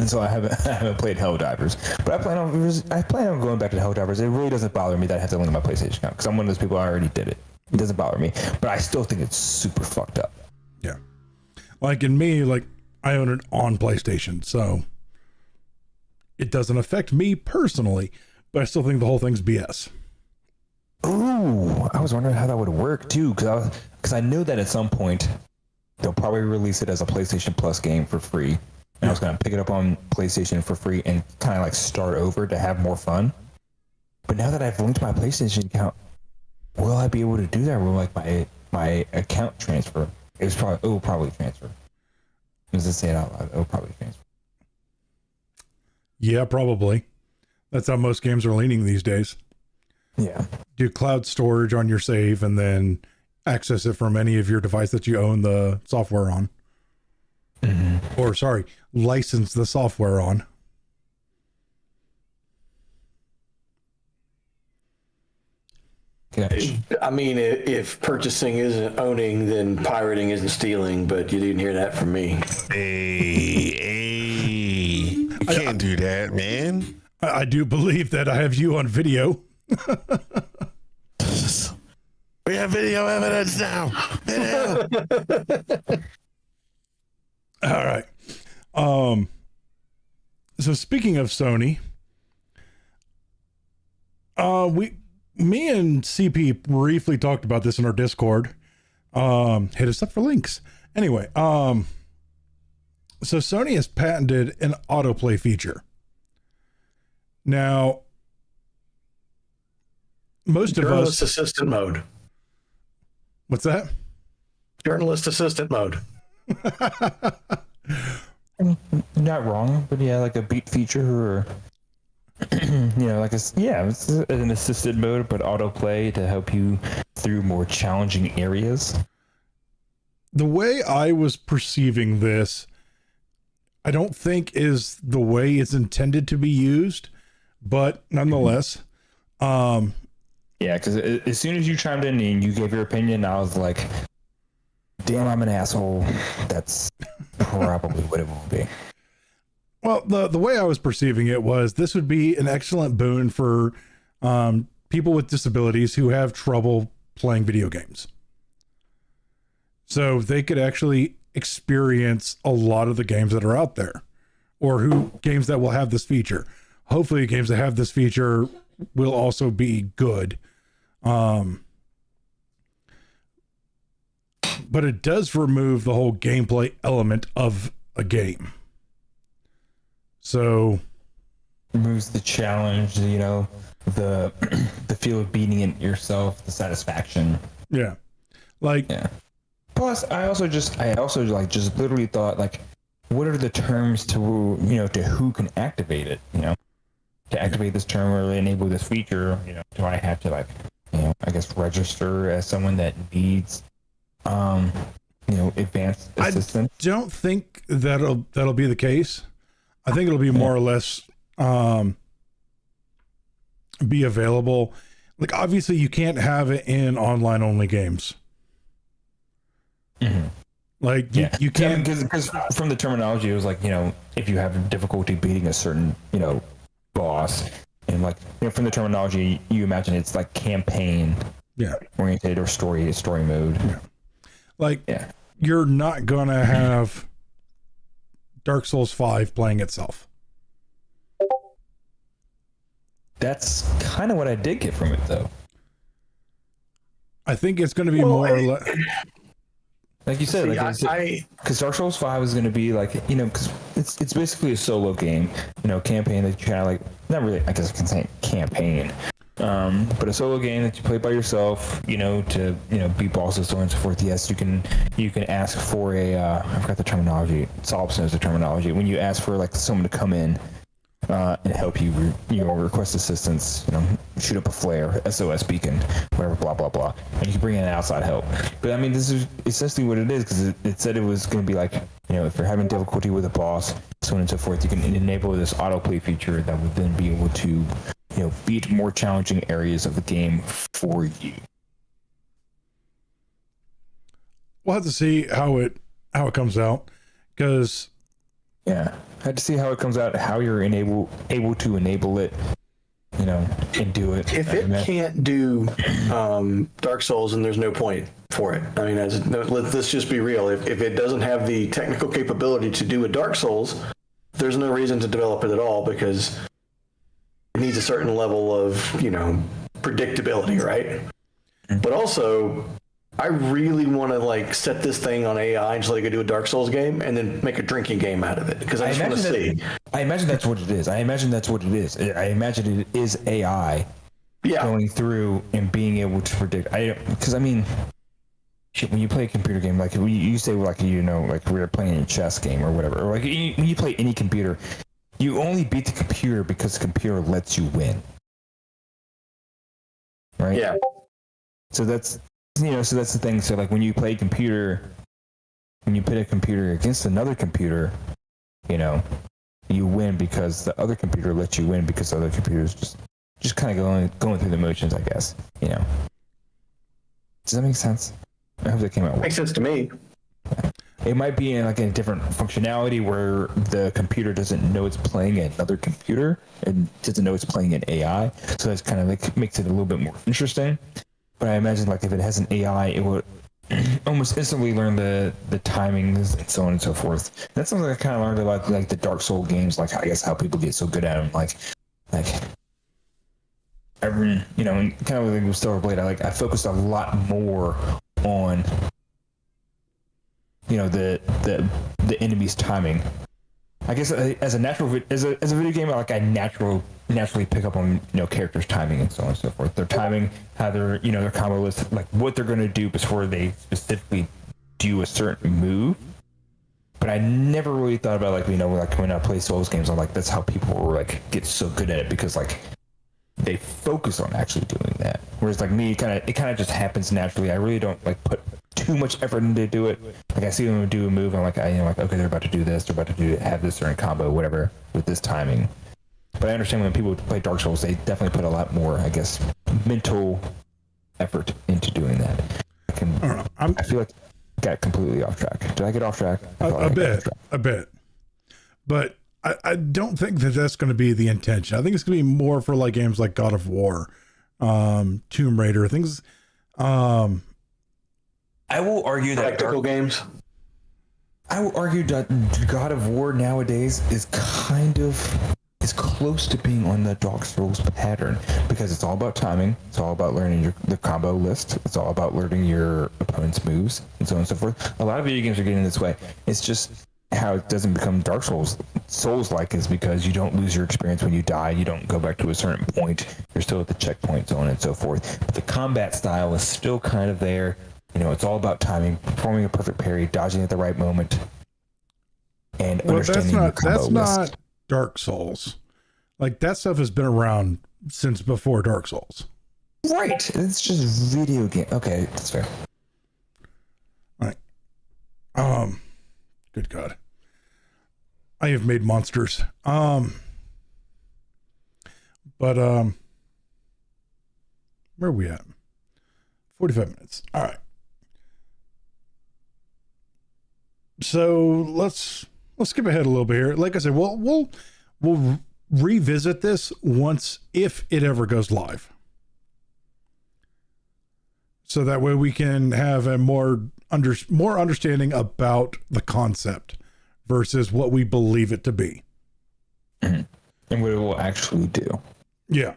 S5: So I haven't played Helldivers. But I plan on going back to Helldivers. It really doesn't bother me that I have to link my PlayStation account, because I'm one of those people. I already did it. It doesn't bother me. But I still think it's super fucked up.
S1: Yeah. Like in me, I own it on PlayStation, so it doesn't affect me personally, but I still think the whole thing's BS.
S5: Ooh, I was wondering how that would work too, because I know that at some point they'll probably release it as a PlayStation Plus game for free. And I was gonna pick it up on PlayStation for free and kind of start over to have more fun. But now that I've linked my PlayStation account, will I be able to do that with my account transfer? It will probably transfer. Does it say it out loud? It will probably transfer.
S1: Yeah, probably. That's how most games are leaning these days.
S5: Yeah.
S1: Do cloud storage on your save and then access it from any of your device that you own the software on. Mm-hmm. Or license the software on.
S5: Gotcha.
S4: I mean, if purchasing isn't owning, then pirating isn't stealing, but you didn't hear that from me.
S2: Hey, you can't do that, man.
S1: I do believe that I have you on video.
S2: We have video evidence now. Video.
S1: All right. So speaking of Sony, me and CP briefly talked about this in our Discord. Hit us up for links. Anyway, so Sony has patented an autoplay feature. Now, most of us...
S4: Journalist assistant mode.
S1: What's that?
S4: Journalist assistant mode.
S5: Not wrong, but yeah, like a beat feature or it's an assisted mode, but autoplay to help you through more challenging areas.
S1: The way I was perceiving this, I don't think is the way it's intended to be used, but nonetheless,
S5: yeah, because as soon as you chimed in and you gave your opinion, I was like, damn, I'm an asshole. That's probably what it will be.
S1: Well, the way I was perceiving it was this would be an excellent boon for people with disabilities who have trouble playing video games. So they could actually experience a lot of the games that are out there, or games that will have this feature. Hopefully games that have this feature will also be good. But it does remove the whole gameplay element of a game. So
S5: removes the challenge, you know, the the feel of beating it yourself, the satisfaction.
S1: yeah, like
S5: Yeah. Plus, I also just literally thought, like, what are the terms to, you know, to who can activate it, you know? To activate this term or enable this feature, you know, do I have to, like, you know, I guess register as someone that needs, you know, advanced assistance?
S1: I don't think that'll be the case. I think it'll be more or less be available. Like, obviously, you can't have it in online only games.
S5: Mm-hmm.
S1: Like you can't,
S5: because from the terminology, it was like, you know, if you have difficulty beating a certain, you know, boss, and like, you know, from the terminology, you imagine it's like campaign, oriented or story mode.
S1: Yeah. Like, you're not gonna have Dark Souls 5 playing itself.
S5: That's kind of what I did get from it, though.
S1: I think it's going to be more or less.
S5: Like you said, because Dark Souls 5 is going to be like, you know, because it's basically a solo game, you know, campaign that you kind of like, not really, I guess I can say campaign, but a solo game that you play by yourself, you know, to, you know, beat bosses, so on and so forth. Yes, you can ask for I forgot the terminology. Solipson is the terminology. When you ask for like someone to come in and help you, you know, request assistance, you know, shoot up a flare, SOS beacon, whatever, blah, blah, blah. And you can bring in outside help. But I mean, this is essentially what it is, because it said it was going to be like, you know, if you're having difficulty with a boss, so on and so forth, you can enable this autoplay feature that would then be able to, you know, beat more challenging areas of the game for you.
S1: We'll have to see how it comes out, because
S5: I had to see how it comes out, how you're able to enable it, you know, and do it.
S4: If it can't do Dark Souls, then there's no point for it. I mean, let's just be real. If it doesn't have the technical capability to do a Dark Souls, there's no reason to develop it at all, because it needs a certain level of, you know, predictability, right? But also, I really want to like set this thing on AI and just let it go do a Dark Souls game and then make a drinking game out of it, because I just want to see.
S5: I imagine that's what it is. I imagine it is AI going through and being able to predict. Because I mean, shit, when you play a computer game, like you say, like, you know, like we're playing a chess game or whatever, or like when you play any computer, you only beat the computer because the computer lets you win, right?
S4: Yeah.
S5: So that's, you know, so that's the thing. So like when you play computer, when you pit a computer against another computer, you know, you win because the other computer lets you win, because the other computer's just kind of going through the motions, I guess, you know. Does that make sense? I hope that came out well.
S4: Makes sense to me.
S5: It might be in like a different functionality where the computer doesn't know it's playing another computer and doesn't know it's playing an AI. So that's kind of like makes it a little bit more interesting. But I imagine like if it has an AI, it would almost instantly learn the timings and so on and so forth. That's something I kind of learned about like the Dark Soul games, like I guess how people get so good at them. Like every, you know, and kind of like with Stellar Blade, I focused a lot more on, you know, the enemy's timing. I guess as a video game, like I naturally pick up on, you know, characters' timing and so on and so forth. Their timing, how their, you know, their combo list, like what they're going to do before they specifically do a certain move. But I never really thought about, like, you know, like when I play Souls games, I'm like, that's how people were like get so good at it, because like they focus on actually doing that. Whereas like me, it kind of just happens naturally. I really don't like put too much effort into do it. Like I see them do a move, I'm like, okay, they're about to do this, they're about to have this certain combo, whatever, with this timing. But I understand when people play Dark Souls, they definitely put a lot more, I guess, mental effort into doing that. I feel like I got completely off track. Did I get off track?
S1: A bit. But I don't think that that's going to be the intention. I think it's going to be more for like games like God of War, Tomb Raider, things.
S5: I will argue that
S4: practical games.
S5: I will argue that God of War nowadays is close to being on the Dark Souls pattern, because it's all about timing. It's all about learning the combo list. It's all about learning your opponent's moves and so on and so forth. A lot of video games are getting this way. It's just how it doesn't become Dark Souls like is because you don't lose your experience when you die. You don't go back to a certain point. You're still at the checkpoint, so on and so forth. But the combat style is still kind of there. You know, it's all about timing, performing a perfect parry, dodging at the right moment, and understanding your combo
S1: that's not Dark Souls. Like, that stuff has been around since before Dark Souls.
S5: Right. It's just video game. Okay, that's fair.
S1: All right. Good God. I have made monsters. But where are we at? 45 minutes. All right. So let's skip ahead a little bit here. Like I said, we'll revisit this once, if it ever goes live. So that way we can have a more understanding about the concept versus what we believe it to be.
S5: Mm-hmm. And what it will actually do.
S1: Yeah.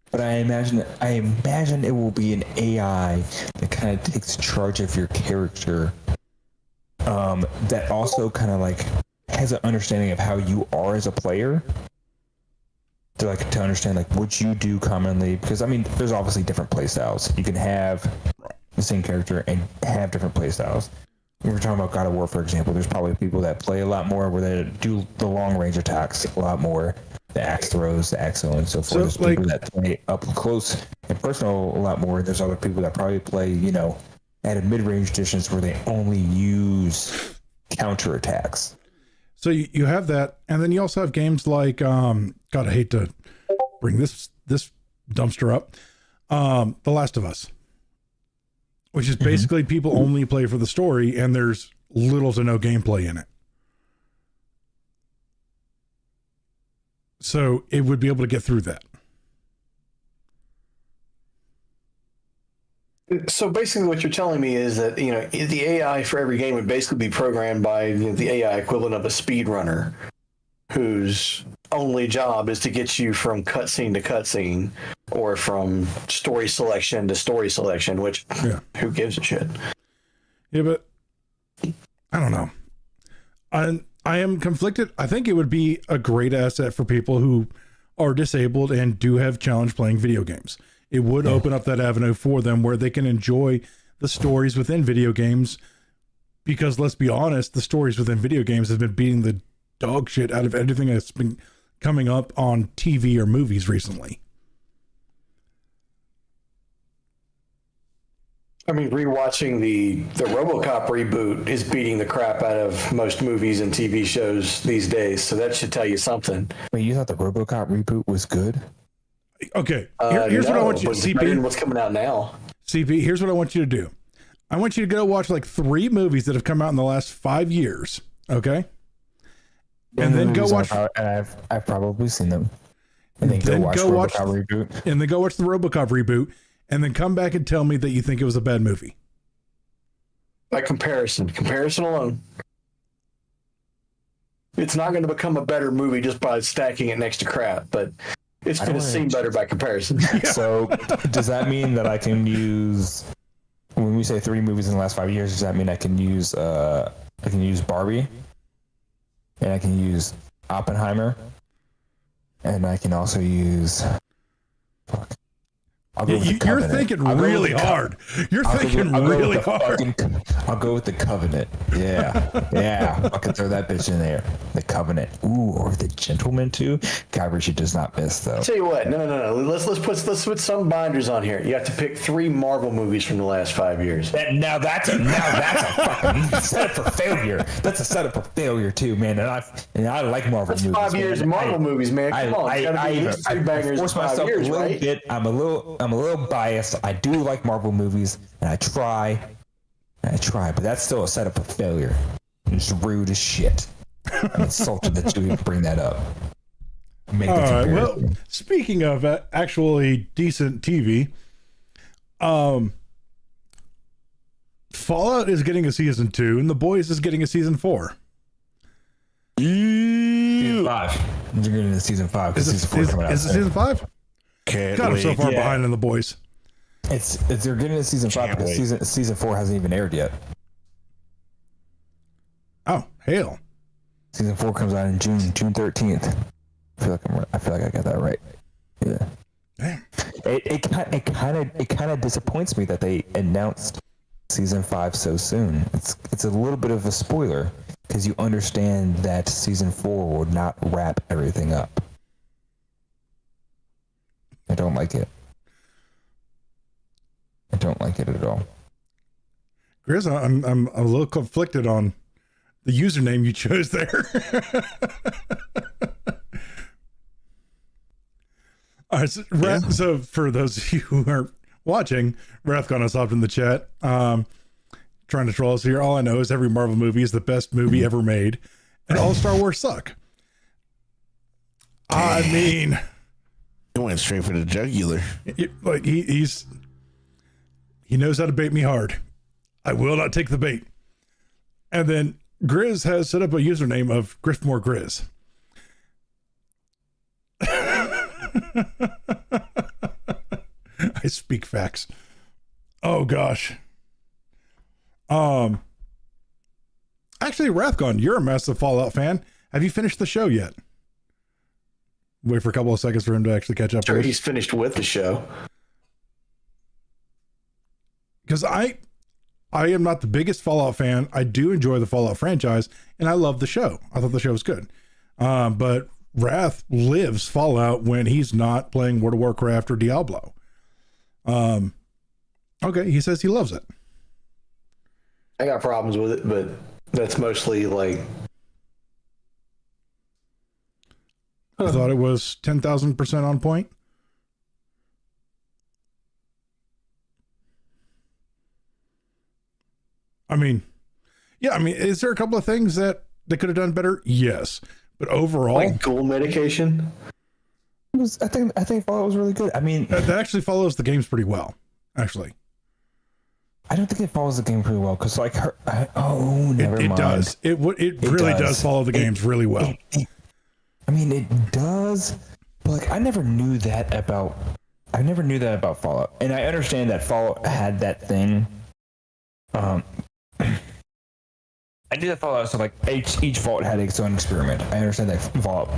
S5: But I imagine it will be an AI that kind of takes charge of your character. That also kind of like has an understanding of how you are as a player. To understand like what you do commonly, because I mean there's obviously different play styles. You can have the same character and have different play styles. When we're talking about God of War, for example, there's probably people that play a lot more where they do the long range attacks a lot more, the axe throws, the axe and so forth. There's people that play up close and personal a lot more. There's other people that probably play, you know, at a mid-range distance where they only use counter attacks.
S1: So you have that, and then you also have games like God, I hate to bring this dumpster up, The Last of Us, which is basically people only play for the story, and there's little to no gameplay in it. So it would be able to get through that.
S4: So basically what you're telling me is that, you know, the AI for every game would basically be programmed by, you know, the AI equivalent of a speedrunner whose only job is to get you from cutscene to cutscene or from story selection to story selection, which who gives a shit?
S1: Yeah, but I don't know. I am conflicted. I think it would be a great asset for people who are disabled and do have challenge playing video games. It would open up that avenue for them where they can enjoy the stories within video games, because let's be honest, the stories within video games have been beating the dog shit out of everything that's been coming up on TV or movies recently.
S4: I mean, rewatching the RoboCop reboot is beating the crap out of most movies and TV shows these days, so that should tell you something.
S5: Wait, you thought the RoboCop reboot was good?
S1: Okay, here's what I want you to CP.
S4: What's coming out now?
S1: CP, here's what I want you to do. I want you to go watch like 3 movies that have come out in the last 5 years. Okay, and then go watch.
S5: I've probably seen them. And then
S1: go watch
S5: RoboCop reboot.
S1: And then go watch the RoboCop reboot, and then come back and tell me that you think it was a bad movie.
S4: By comparison alone, it's not going to become a better movie just by stacking it next to crap, but it's going to seem better by comparison.
S5: So does that mean that I can use, when we say 3 movies in the last 5 years, does that mean I can use Barbie, and I can use Oppenheimer, and I can also use
S1: You're thinking really hard. You're thinking really hard.
S5: I'll go with the Covenant. Yeah. I can throw that bitch in there. The Covenant. Ooh, or the Gentleman too. Guy Ritchie does not miss though.
S4: Tell you what, no. Let's put some binders on here. You have to pick 3 Marvel movies from the last 5 years.
S5: Now that's a fucking setup for failure. That's a setup for failure too, man. And I like Marvel movies.
S4: 5 years of Marvel movies, man. Come on, I
S5: force myself a little bit. I'm a little biased. I do like Marvel movies, and I try, but that's still a setup for failure. It's rude as shit. I'm insulted that you even bring that up.
S1: All right. Well, speaking of actually decent TV, Fallout is getting a season 2, and The Boys is getting a season 4.
S5: Season 5. We're getting to season 5 because season 4 coming out.
S1: Is it season 5?
S2: Can't
S1: God, I'm
S2: wait.
S1: so far behind in The Boys.
S5: It's they're getting to season 5 because season 4 hasn't even aired yet.
S1: Oh, hail.
S5: Season 4 comes out in June 13th. I feel like I got that right. Yeah.
S1: Damn.
S5: It kind of disappoints me that they announced season 5 so soon. It's a little bit of a spoiler because you understand that season 4 will not wrap everything up. I don't like it. I don't like it at all.
S1: Chris, I'm a little conflicted on the username you chose there. All right, so for those of you who aren't watching, Rathcon has hopped in the chat, trying to troll us here. All I know is every Marvel movie is the best movie ever made, and all Star Wars suck. I mean,
S2: It went straight for the jugular.
S1: like he knows how to bait me hard. I will not take the bait. And then Grizz has set up a username of Griffmore Grizz. I speak facts. Oh gosh. Actually, Rathcon, you're a massive Fallout fan. Have you finished the show yet? Wait for a couple of seconds for him to actually catch up.
S4: Sure, he's finished with the show.
S1: Because I am not the biggest Fallout fan. I do enjoy the Fallout franchise, and I love the show. I thought the show was good. But Wrath lives Fallout when he's not playing World of Warcraft or Diablo. Okay, he says he loves it.
S4: I got problems with it, but that's mostly like...
S1: I thought it was 10,000% on point. I mean, yeah, is there a couple of things that they could have done better? Yes. But overall,
S4: like ghoul medication.
S5: I think Fallout was really good. I mean,
S1: that actually follows the games pretty well, actually.
S5: I don't think it follows the game pretty well because, like, never mind.
S1: It does. It really does follow the games really well.
S5: It does, but like, I never knew that about Fallout, and I understand that Fallout had that thing. I knew that Fallout, so like each Vault had its own experiment. I understand that Fallout,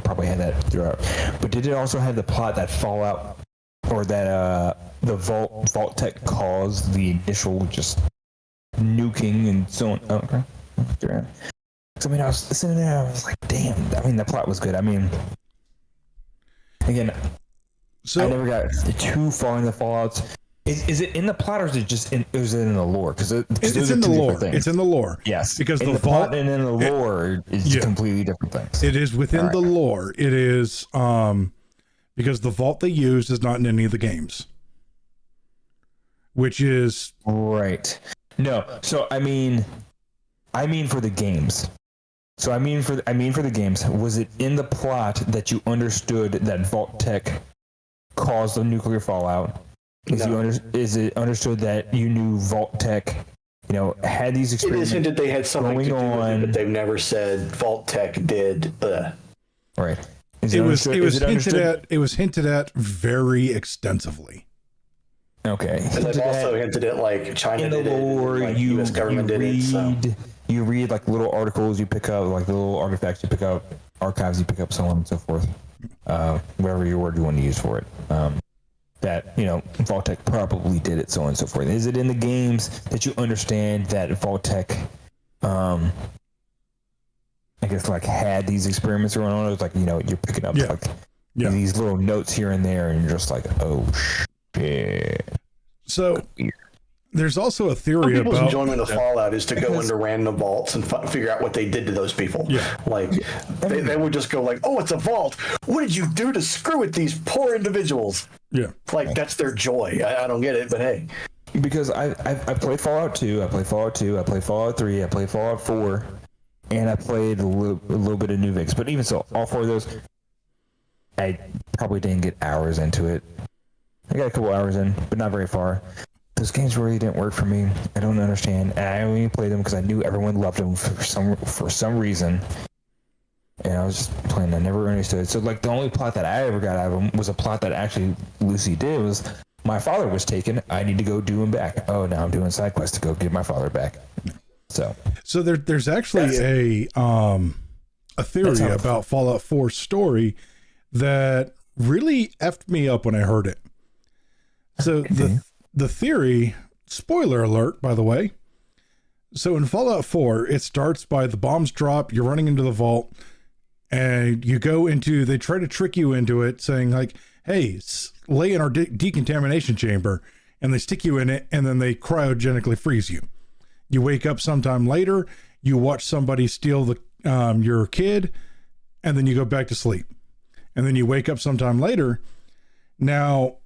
S5: probably had that throughout, but did it also have the plot that Fallout or that the Vault Tech caused the initial just nuking and so on? Oh, okay. So, I was sitting there, I was like, damn. The plot was good. Again, so I never got too far into the Fallouts. Is it in the plot or is it just in the lore? Because
S1: it's in the lore. It's in the lore.
S5: Yes,
S1: because
S5: the
S1: Vault
S5: plot and in the lore is completely different things.
S1: It is within the lore. It is because the Vault they used is not in any of the games, which is
S5: right. No, so I mean for the games. So I mean for the games. Was it in the plot that you understood that Vault Tech caused the nuclear fallout? Is it understood that you knew Vault Tech, had these experiments?
S4: It is hinted they had something to do with it, but they've never said Vault Tech did.
S5: Right.
S1: It was hinted at very extensively.
S5: Okay.
S4: And they've also hinted at like China
S5: in the
S4: did
S5: lore,
S4: it, like U.S. government did it. So.
S5: You read like little articles you pick up, like the little artifacts you pick up, archives you pick up, so on and so forth. Whatever your word you want to use for it. That Vault-Tec probably did it, so on and so forth. Is it in the games that you understand that Vault-Tec, I guess, like had these experiments going on? It was like you're picking up these little notes here and there, and you're just like, oh shit.
S1: So there's also a theory
S4: People's
S1: about
S4: enjoyment of Fallout is to go into random vaults and figure out what they did to those people.
S1: Yeah.
S4: Like they would just go like, oh, it's a vault. What did you do to screw with these poor individuals?
S1: Yeah.
S4: Like that's their joy. I don't get it, but hey.
S5: Because I played Fallout 2, I played Fallout 2, I played Fallout 3, I played Fallout 4, and I played a little bit of New Vegas. But even so, all 4 of those, I probably didn't get hours into it. I got a couple hours in, but not very far. Those games really didn't work for me. I don't understand. And I only played them because I knew everyone loved them for some reason. And I was just playing. I never understood. So like the only plot that I ever got out of them was a plot that actually Lucy did. Was my father was taken. I need to go do him back. Oh, now I'm doing side quests to go get my father back.
S1: So there's actually a theory about Fallout 4's story that really effed me up when I heard it. So the theory, spoiler alert, by the way. So in Fallout 4, it starts by the bombs drop, you're running into the vault, and you go into, they try to trick you into it, saying like, hey, lay in our decontamination chamber, and they stick you in it, and then they cryogenically freeze you. You wake up sometime later, you watch somebody steal your kid, and then you go back to sleep. And then you wake up sometime later. Now,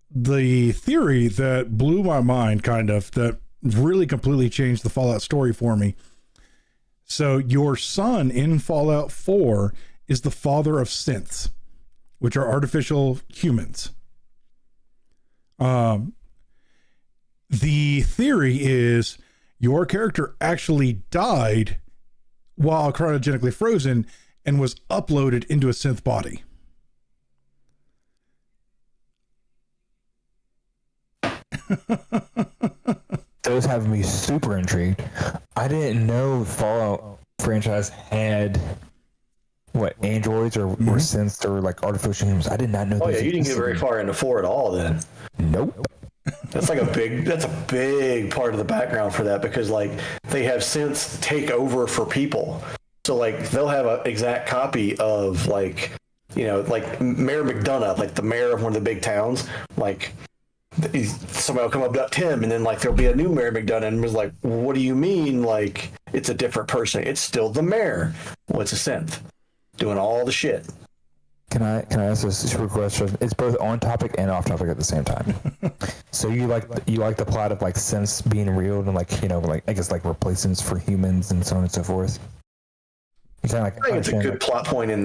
S1: the theory that blew my mind, kind of, that really completely changed the Fallout story for me. So your son in Fallout 4 is the father of synths, which are artificial humans. The theory is your character actually died while cryogenically frozen and was uploaded into a synth body.
S5: Those have me super intrigued. I didn't know Fallout franchise had androids or synths or like artificial humans. I did not know.
S4: Oh yeah, you didn't get very far into 4 at all then.
S5: Nope.
S4: That's a big part of the background for that, because like they have synths take over for people. So like they'll have an exact copy of like, you know, like Mayor McDonough, like the mayor of one of the big towns, like somebody will come up to him, and then like there'll be a new Mayor McDonough, and was like, what do you mean like it's a different person? It's still the mayor. Well, it's a synth doing all the shit.
S5: Can I ask a super question? It's both on topic and off topic at the same time. So you like the plot of like synths being real and like, you know, like I guess like replacements for humans and so on and so forth. You kind of like,
S4: I think it's a good plot point in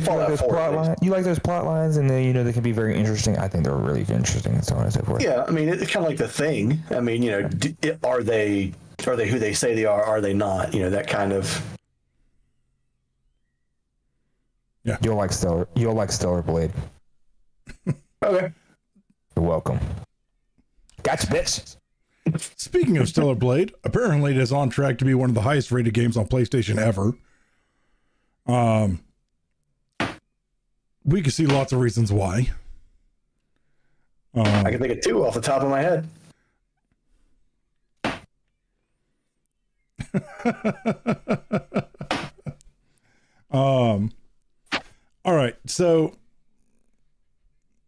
S4: Fallout 4.
S5: You like those plot lines, and then, you know, they can be very interesting. I think they're really interesting and so on and so forth.
S4: Yeah, I mean, it's kind of like The Thing. I mean, you know, are they who they say they are? Are they not? You know, that kind of.
S1: Yeah.
S5: You'll like Stellar Blade.
S4: Okay.
S5: You're welcome. Gotcha, bitch.
S1: Speaking of Stellar Blade, apparently it is on track to be one of the highest rated games on PlayStation ever. We can see lots of reasons why.
S4: I can think of 2 off the top of my head.
S1: All right, so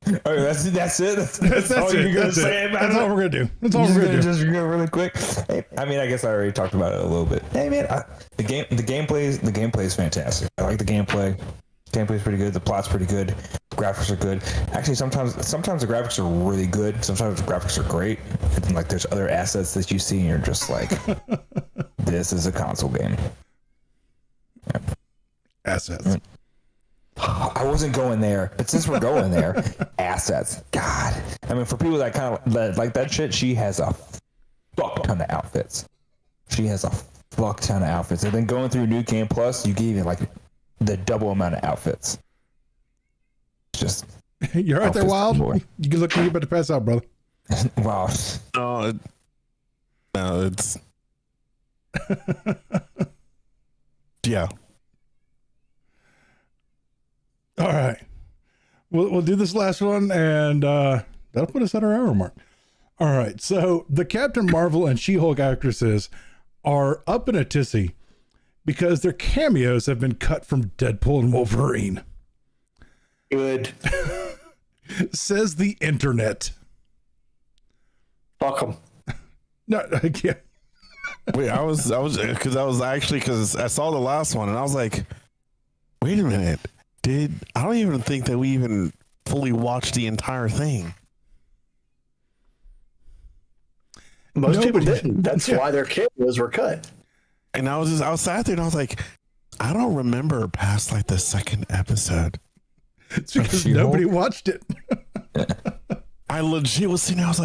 S5: Oh, that's it. That's all
S1: it.
S5: you're gonna say about
S1: That's
S5: it.
S1: all we're gonna do. That's all we're gonna do.
S5: Just go really quick. Hey, I mean, I guess I already talked about it a little bit. Hey, man, the gameplay is fantastic. I like the gameplay. Gameplay's pretty good. The plot's pretty good. Graphics are good. Actually, sometimes the graphics are really good. Sometimes the graphics are great. And then, like, there's other assets that you see, and you're just like, this is a console game. Yeah.
S1: Assets.
S5: I wasn't going there, but since we're going there, assets. God, I mean, for people that kind of like that shit, she has a fuck ton of outfits. And then going through New Game Plus, you give it like the double amount of outfits. Just
S1: you're right there, Wild. You look like you're about to pass out, brother.
S5: Wow.
S2: No, it's yeah.
S1: All right, we'll do this last one, and that'll put us at our hour mark. All right, so the Captain Marvel and She-Hulk actresses are up in a tizzy because their cameos have been cut from Deadpool and Wolverine.
S4: Good.
S1: Says the internet.
S4: Fuck them.
S1: No, I can't.
S2: Wait, I was because I saw the last one and I was like, wait a minute. I don't even think that we even fully watched the entire thing.
S4: Most people didn't. That's why their cameos were cut.
S2: And I sat there and I was like, I don't remember past like the second episode.
S1: It's because nobody watched it.
S2: I legit was sitting there, I was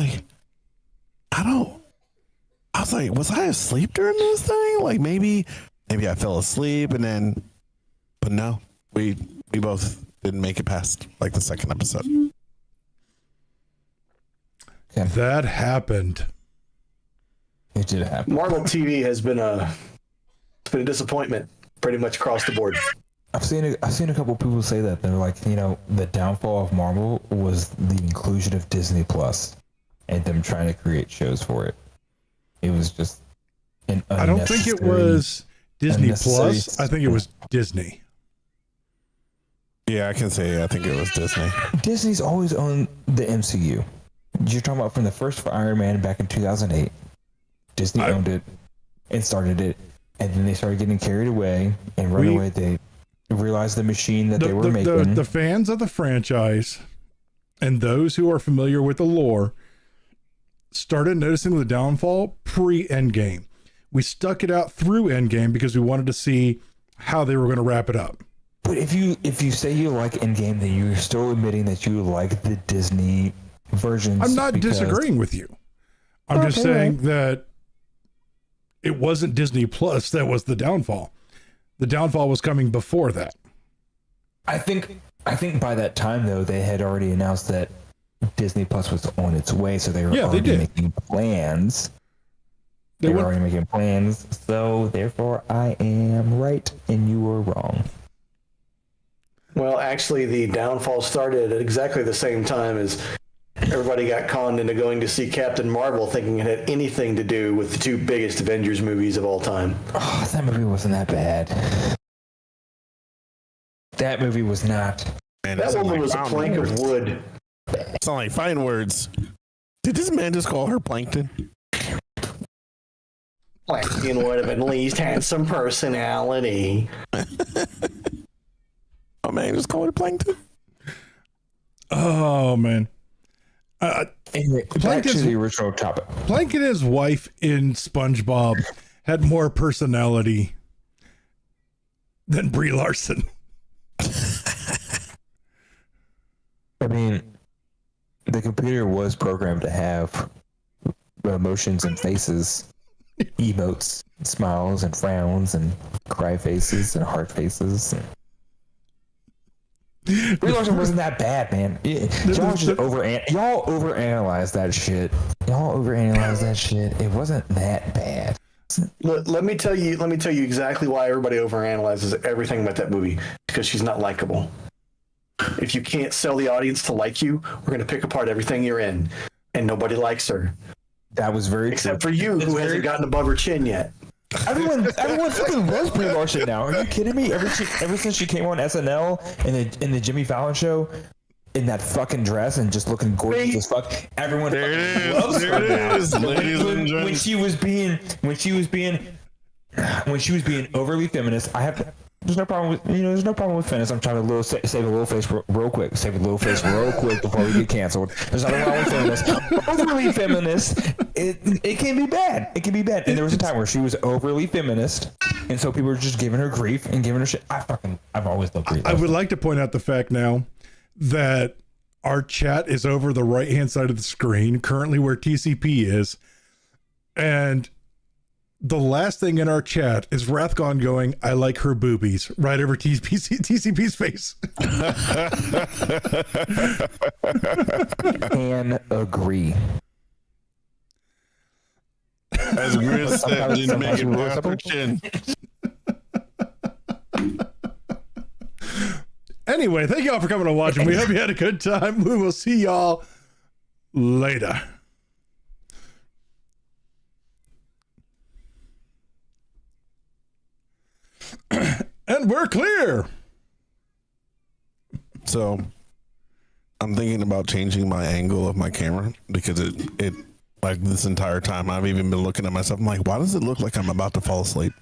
S2: like, was I asleep during this thing? Like maybe I fell asleep but no, we both didn't make it past like the second episode.
S1: That happened.
S5: It did happen.
S4: Marvel TV has been a disappointment pretty much across the board.
S5: I've seen a couple people say that they're like, the downfall of Marvel was the inclusion of Disney Plus and them trying to create shows for it. It was just an
S1: I don't think it was Disney
S5: unnecessary
S1: Plus. I think it was Disney.
S2: Yeah, I can say I think it was Disney.
S5: Disney's always owned the MCU. You're talking about from the first Iron Man back in 2008. Disney owned it and started it, and then they started getting carried away, and right away they realized the machine that they were making.
S1: The fans of the franchise and those who are familiar with the lore started noticing the downfall pre-Endgame. We stuck it out through Endgame because we wanted to see how they were going to wrap it up.
S5: But if you say you like Endgame, then you're still admitting that you like the Disney versions.
S1: I'm not disagreeing with you. I'm just saying that it wasn't Disney Plus that was the downfall. The downfall was coming before that.
S5: I think by that time though they had already announced that Disney Plus was on its way, so they were already making plans. They were already making plans, so therefore I am right and you were wrong.
S4: Well, actually, the downfall started at exactly the same time as everybody got conned into going to see Captain Marvel, thinking it had anything to do with the two biggest Avengers movies of all time.
S5: Oh, that movie wasn't that bad. That movie was not.
S2: Man,
S4: that woman was a plank of wood.
S2: Sound like fine words. Did this man just call her Plankton?
S4: Plankton would have at least had some personality.
S2: Oh man, just call her Plankton.
S1: Oh man.
S5: Anyway, back to the original topic.
S1: Plankton and his wife in SpongeBob had more personality than Brie Larson.
S5: I mean, the computer was programmed to have emotions and faces, emotes, smiles and frowns and cry faces and heart faces. Brie Larson wasn't that bad, man. Y'all overanalyze that shit. It wasn't that bad.
S4: Let me tell you exactly why everybody overanalyzes everything about that movie. Because she's not likable. If you can't sell the audience to like you, we're going to pick apart everything you're in. And nobody likes her.
S5: That was very
S4: Except for you, who hasn't gotten above her chin yet.
S5: Everyone fucking loves Brie Larson now. Are you kidding me? Ever since she came on SNL in the Jimmy Fallon show in that fucking dress and just looking gorgeous as fuck, everyone loves her now.
S2: Ladies and gentlemen.
S5: When she was being overly feminist, there's no problem with feminists. I'm trying to save a little face real quick. Before we get canceled. There's nothing wrong with feminists. Overly feminist, it can be bad. It can be bad. And there was a time where she was overly feminist, and so people were just giving her grief and giving her shit. I've always loved Brie Larson.
S1: I would like to point out the fact now that our chat is over the right hand side of the screen, currently where TCP is, and the last thing in our chat is Rathgon going, "I like her boobies," right over TCP's face.
S5: Can agree.
S2: As Grizz said, didn't make it past her chin.
S1: Anyway, thank y'all for coming and watching. We hope you had a good time. We will see y'all later. And we're clear.
S2: So I'm thinking about changing my angle of my camera because it like this entire time I've even been looking at myself. I'm like, why does it look like I'm about to fall asleep?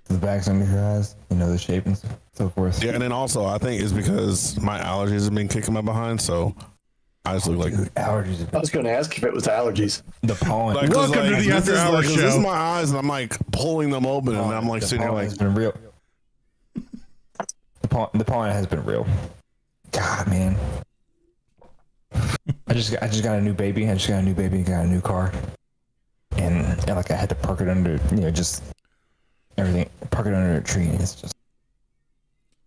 S5: The backs under your eyes, the shape and so forth.
S2: Yeah, and then also I think it's because my allergies have been kicking my behind, so I just look like
S5: allergies.
S4: I was going to ask if it was allergies.
S5: The pollen.
S2: like,
S1: Welcome to the After Hours
S2: This is
S1: show.
S2: my eyes, and I'm like pulling them open, and I'm like
S5: the
S2: sitting here
S5: pollen
S2: like,
S5: has been real. The pollen has been real. God, man. I just got a new baby. Got a new car, and like I had to park it under, just everything. Park it under a tree, and it's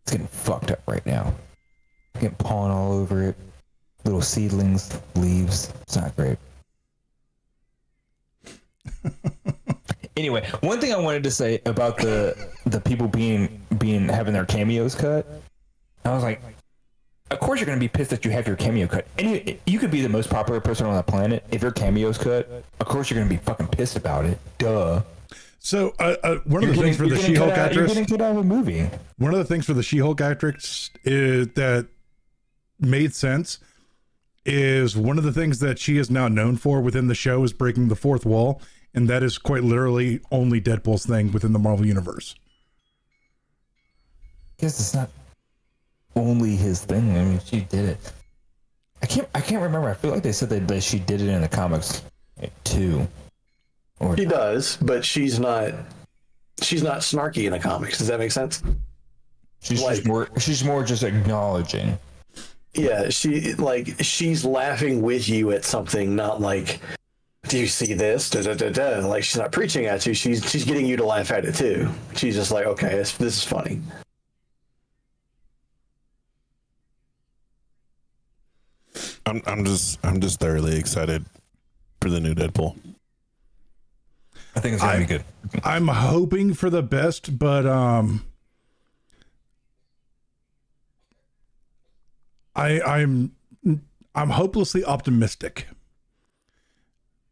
S5: getting fucked up right now. Getting pollen all over it. Little seedlings, leaves. It's not great. Anyway, one thing I wanted to say about the people being having their cameos cut, I was like, of course you're gonna be pissed that you have your cameo cut. And you could be the most popular person on the planet. If your cameo's cut, of course you're gonna be fucking pissed about it. Duh.
S1: So one of the things for the She-Hulk actress,
S5: you're getting cut out of a movie.
S1: one of the things for the She-Hulk actress is that made sense is one of the things that she is now known for within the show is breaking the fourth wall. And that is quite literally only Deadpool's thing within the Marvel Universe.
S5: I guess it's not only his thing. I mean, she did it. I can't remember. I feel like they said that she did it in the comics too. Or
S4: She does, but she's not snarky in the comics. Does that make sense?
S5: she's more just acknowledging.
S4: Yeah, she's laughing with you at something, not like, do you see this? Da, da, da, da. Like, she's not preaching at you. She's getting you to laugh at it too. She's just like, okay, this is funny.
S2: I'm just thoroughly excited for the new Deadpool.
S5: I think it's gonna be good.
S1: I'm hoping for the best, but I'm hopelessly optimistic.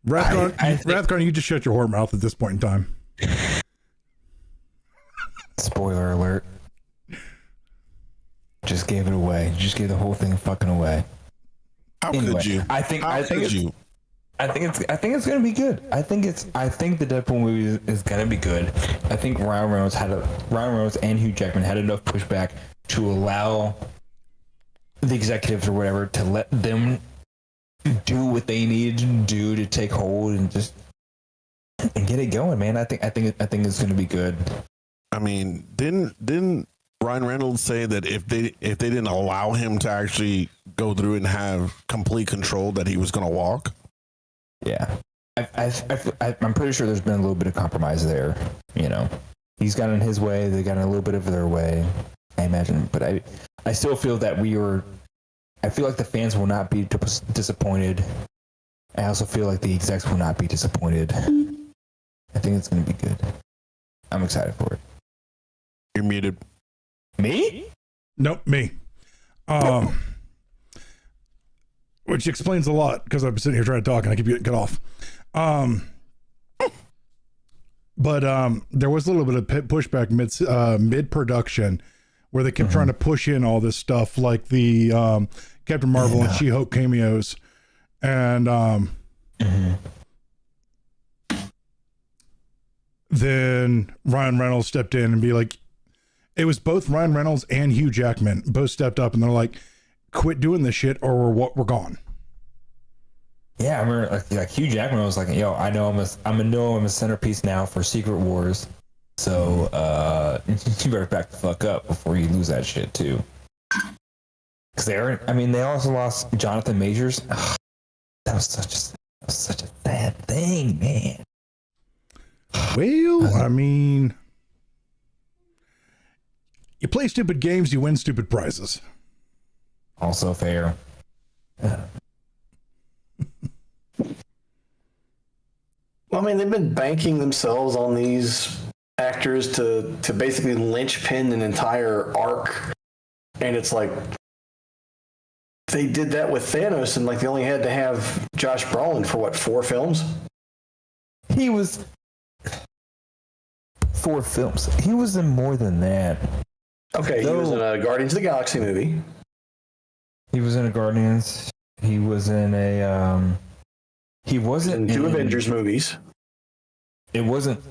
S1: Rathcon, you just shut your whore mouth at this point in time.
S5: Spoiler alert. Just gave it away. Just gave the whole thing fucking away.
S2: How
S5: Anyway,
S2: could you?
S5: I think it's gonna be good. I think the Deadpool movie is gonna be good. I think Ryan Reynolds and Hugh Jackman had enough pushback to allow the executives or whatever to let them do what they need to do to take hold and just get it going, man. I think it's gonna be good.
S2: I mean, didn't Ryan Reynolds say that if they didn't allow him to actually go through and have complete control, that he was going to walk?
S5: Yeah, I'm pretty sure there's been a little bit of compromise there. You know, he's gotten his way, they got a little bit of their way, I imagine. But I still feel that I feel like the fans will not be disappointed. I also feel like the execs will not be disappointed. I think it's going to be good. I'm excited for it.
S2: You're muted.
S5: Me?
S1: Nope, me. Which explains a lot because I've been sitting here trying to talk and I keep getting cut off. But there was a little bit of pushback mid production where they kept trying to push in all this stuff like the Captain Marvel and She-Hulk cameos, and then Ryan Reynolds stepped in and be like, it was both Ryan Reynolds and Hugh Jackman both stepped up and they're like, quit doing this shit or we're gone.
S5: Yeah, I remember like Hugh Jackman was like, yo, I'm a centerpiece now for Secret Wars. So you better back the fuck up before you lose that shit too. Cause they also lost Jonathan Majors. Ugh, that was such a sad thing, man.
S1: Well, I mean, you play stupid games, you win stupid prizes.
S5: Also fair.
S4: Well, I mean, they've been banking themselves on these actors to basically linchpin an entire arc, and it's like they did that with Thanos, and like they only had to have Josh Brolin for what, 4 films?
S5: He was 4 films. He was in more than that.
S4: Okay, he was in a Guardians of the Galaxy movie.
S5: He was in a Guardians. He was in a he wasn't
S4: in 2 Avengers movies.
S5: It wasn't.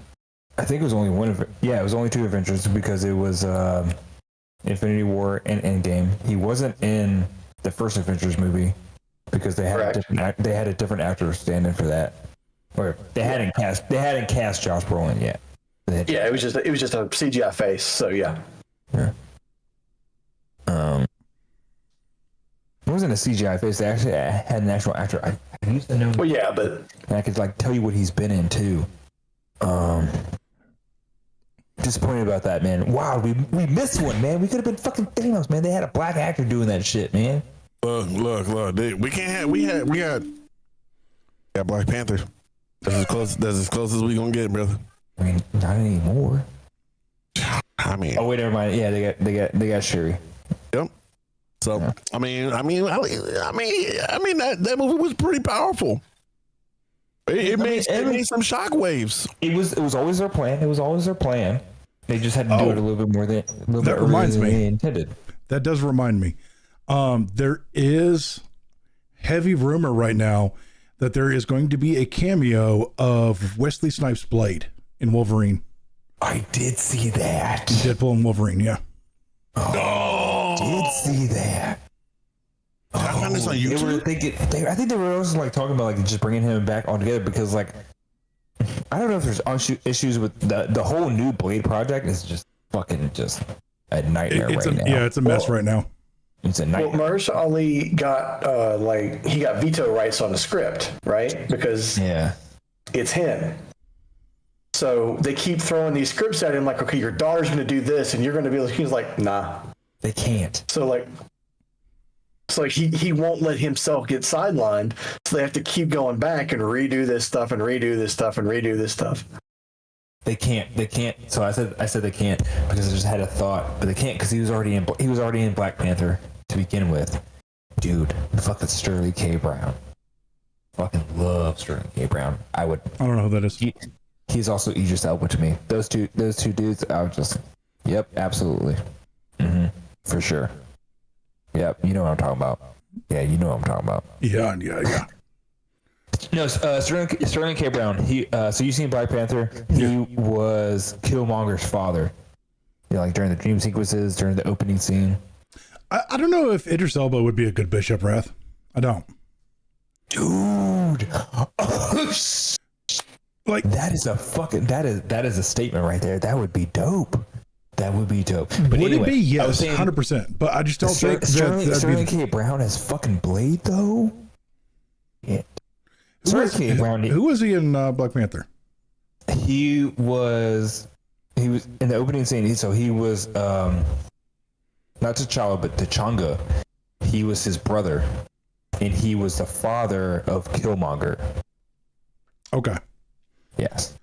S5: I think it was only one of it. Yeah, it was only 2 Avengers because it was Infinity War and Endgame. He wasn't in the first Avengers movie because they had a different actor stand in for that. Or they hadn't cast Josh Brolin yet.
S4: Yeah, it was just a CGI face. So yeah.
S5: It wasn't a CGI face. They actually had an actual actor. I used to know.
S4: Well, yeah, but
S5: and I could like tell you what he's been in too. Disappointed about that, man. Wow, we missed one, man. We could have been fucking Thanos, man. They had a black actor doing that shit, man.
S2: Look. We got Black Panther. That's as close as we gonna get, brother.
S5: I mean, not anymore.
S2: I mean,
S5: Oh wait, never mind. Yeah, they got Shuri.
S2: yep. So
S5: Yeah.
S2: I mean, that movie was pretty powerful. It made some shockwaves.
S5: It was always their plan. It was always their plan. They just had to do it a little bit more than
S1: That reminds me.
S5: they intended.
S1: That does remind me. There is heavy rumor right now that there is going to be a cameo of Wesley Snipes' Blade in Wolverine.
S5: I did see that.
S1: Deadpool and Wolverine, yeah.
S5: I did see that.
S2: Did I find this on
S5: They were
S2: YouTube?
S5: thinking. I think they were also like talking about like just bringing him back altogether because like I don't know if there's issues with the whole new Blade project is just fucking just a nightmare
S1: It's
S5: right
S1: a,
S5: now.
S1: yeah, it's a mess right now.
S5: It's a
S4: Well,
S5: nightmare.
S4: Mahershala Ali got he got veto rights on the script, right? Because
S5: Yeah.
S4: it's him. So they keep throwing these scripts at him like, okay, your daughter's going to do this, and you're going to be. He's like, nah.
S5: They can't.
S4: So he won't let himself get sidelined. So they have to keep going back and redo this stuff and redo this stuff and redo this stuff.
S5: They can't. So I said they can't because I just had a thought, but they can't because he was already in Black Panther to begin with. Dude, fucking Sterling K. Brown. Fucking love Sterling K. Brown. I
S1: don't know who that is.
S5: He's also Idris Elba to me. Those two dudes. I would just. Yep, absolutely. For sure. Yep, you know what I'm talking about. Yeah, you know what I'm talking about.
S1: Yeah.
S5: No, Sterling K. Brown. So you seen Black Panther? He was Killmonger's father. You know, like during the dream sequences, during the opening scene.
S1: I don't know if Idris Elba would be a good Bishop Wrath. I don't.
S5: Dude,
S1: Like,
S5: that is a statement right there. That would be dope. That would be dope. But
S1: would
S5: anyway,
S1: it be?
S5: I was
S1: Yes,
S5: saying,
S1: 100%. But I just don't think
S5: Sterling
S1: that
S5: K. Brown as fucking Blade though. Yeah. Sterling K. Brown.
S1: who was he in Black Panther?
S5: He was in the opening scene. He was not T'Challa but T'Changa. He was his brother, and he was the father of Killmonger.
S1: Okay.
S5: Yes.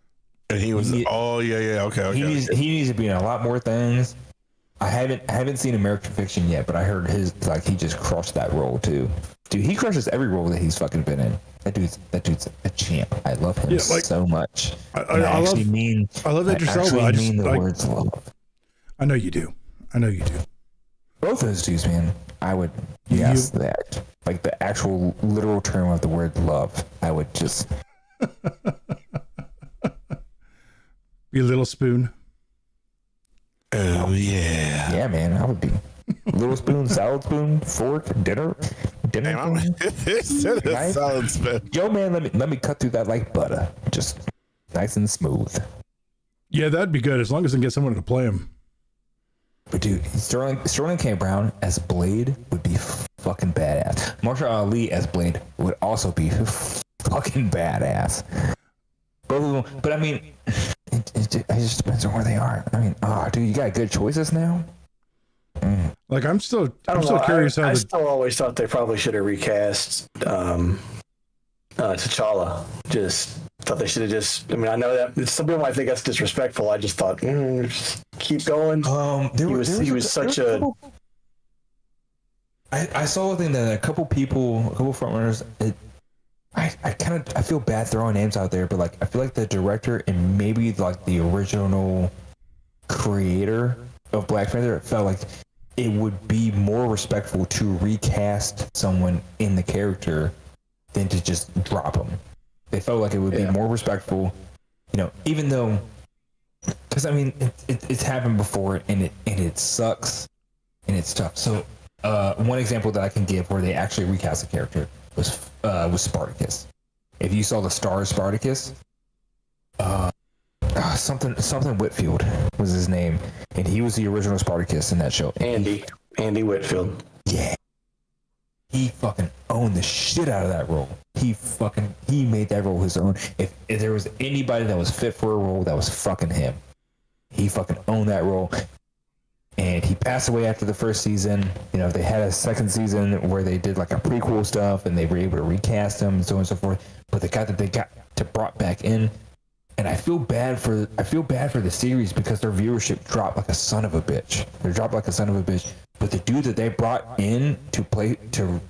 S2: And he was. Okay.
S5: He needs to be in a lot more things. I haven't seen American Fiction yet, but I heard he just crushed that role too. Dude, he crushes every role that he's fucking been in. That dude's a champ. I love him so much.
S1: I love Idris Elba. I
S5: mean the words love.
S1: I know you do.
S5: Both those dudes, man. I would that. Like the actual literal term of the word love. I would just
S1: Be a little spoon.
S2: Oh yeah.
S5: yeah, man. I would be little spoon, salad spoon, fork, dinner spoon. Right?
S2: Solid spin.
S5: Yo, man, let me cut through that like butter, just nice and smooth.
S1: Yeah, that'd be good as long as I can get someone to play him.
S5: But dude, Sterling K. Brown as Blade would be fucking badass. Mahershala Ali as Blade would also be fucking badass. Both of them, but I mean, it just depends on where they are. I mean, dude, you got good choices now.
S1: Like I'm still
S4: know.
S1: curious how
S4: I still always thought they probably should have recast T'Challa. Just thought they should have just. I mean, I know that some people might think that's disrespectful. I just thought, just keep going.
S5: He was such a. I saw a thing that a couple front runners. I feel bad throwing names out there, but like I feel like the director and maybe like the original creator of Black Panther felt like it would be more respectful to recast someone in the character than to just drop them. They felt like it would be more respectful, even though, because I mean it's happened before and it sucks and it's tough. So one example that I can give where they actually recast a character was Spartacus. If you saw the Star Spartacus, something Whitfield was his name, and he was the original Spartacus in that show.
S4: Andy Whitfield.
S5: Yeah, he fucking owned the shit out of that role. He made that role his own. If there was anybody that was fit for a role, that was fucking him. He fucking owned that role. And he passed away after the first season. They had a second season where they did like a prequel stuff and they were able to recast him and so on and so forth. But the guy that they got brought back in. And I feel bad for the series because their viewership dropped like a son of a bitch. But the dude that they brought in to play to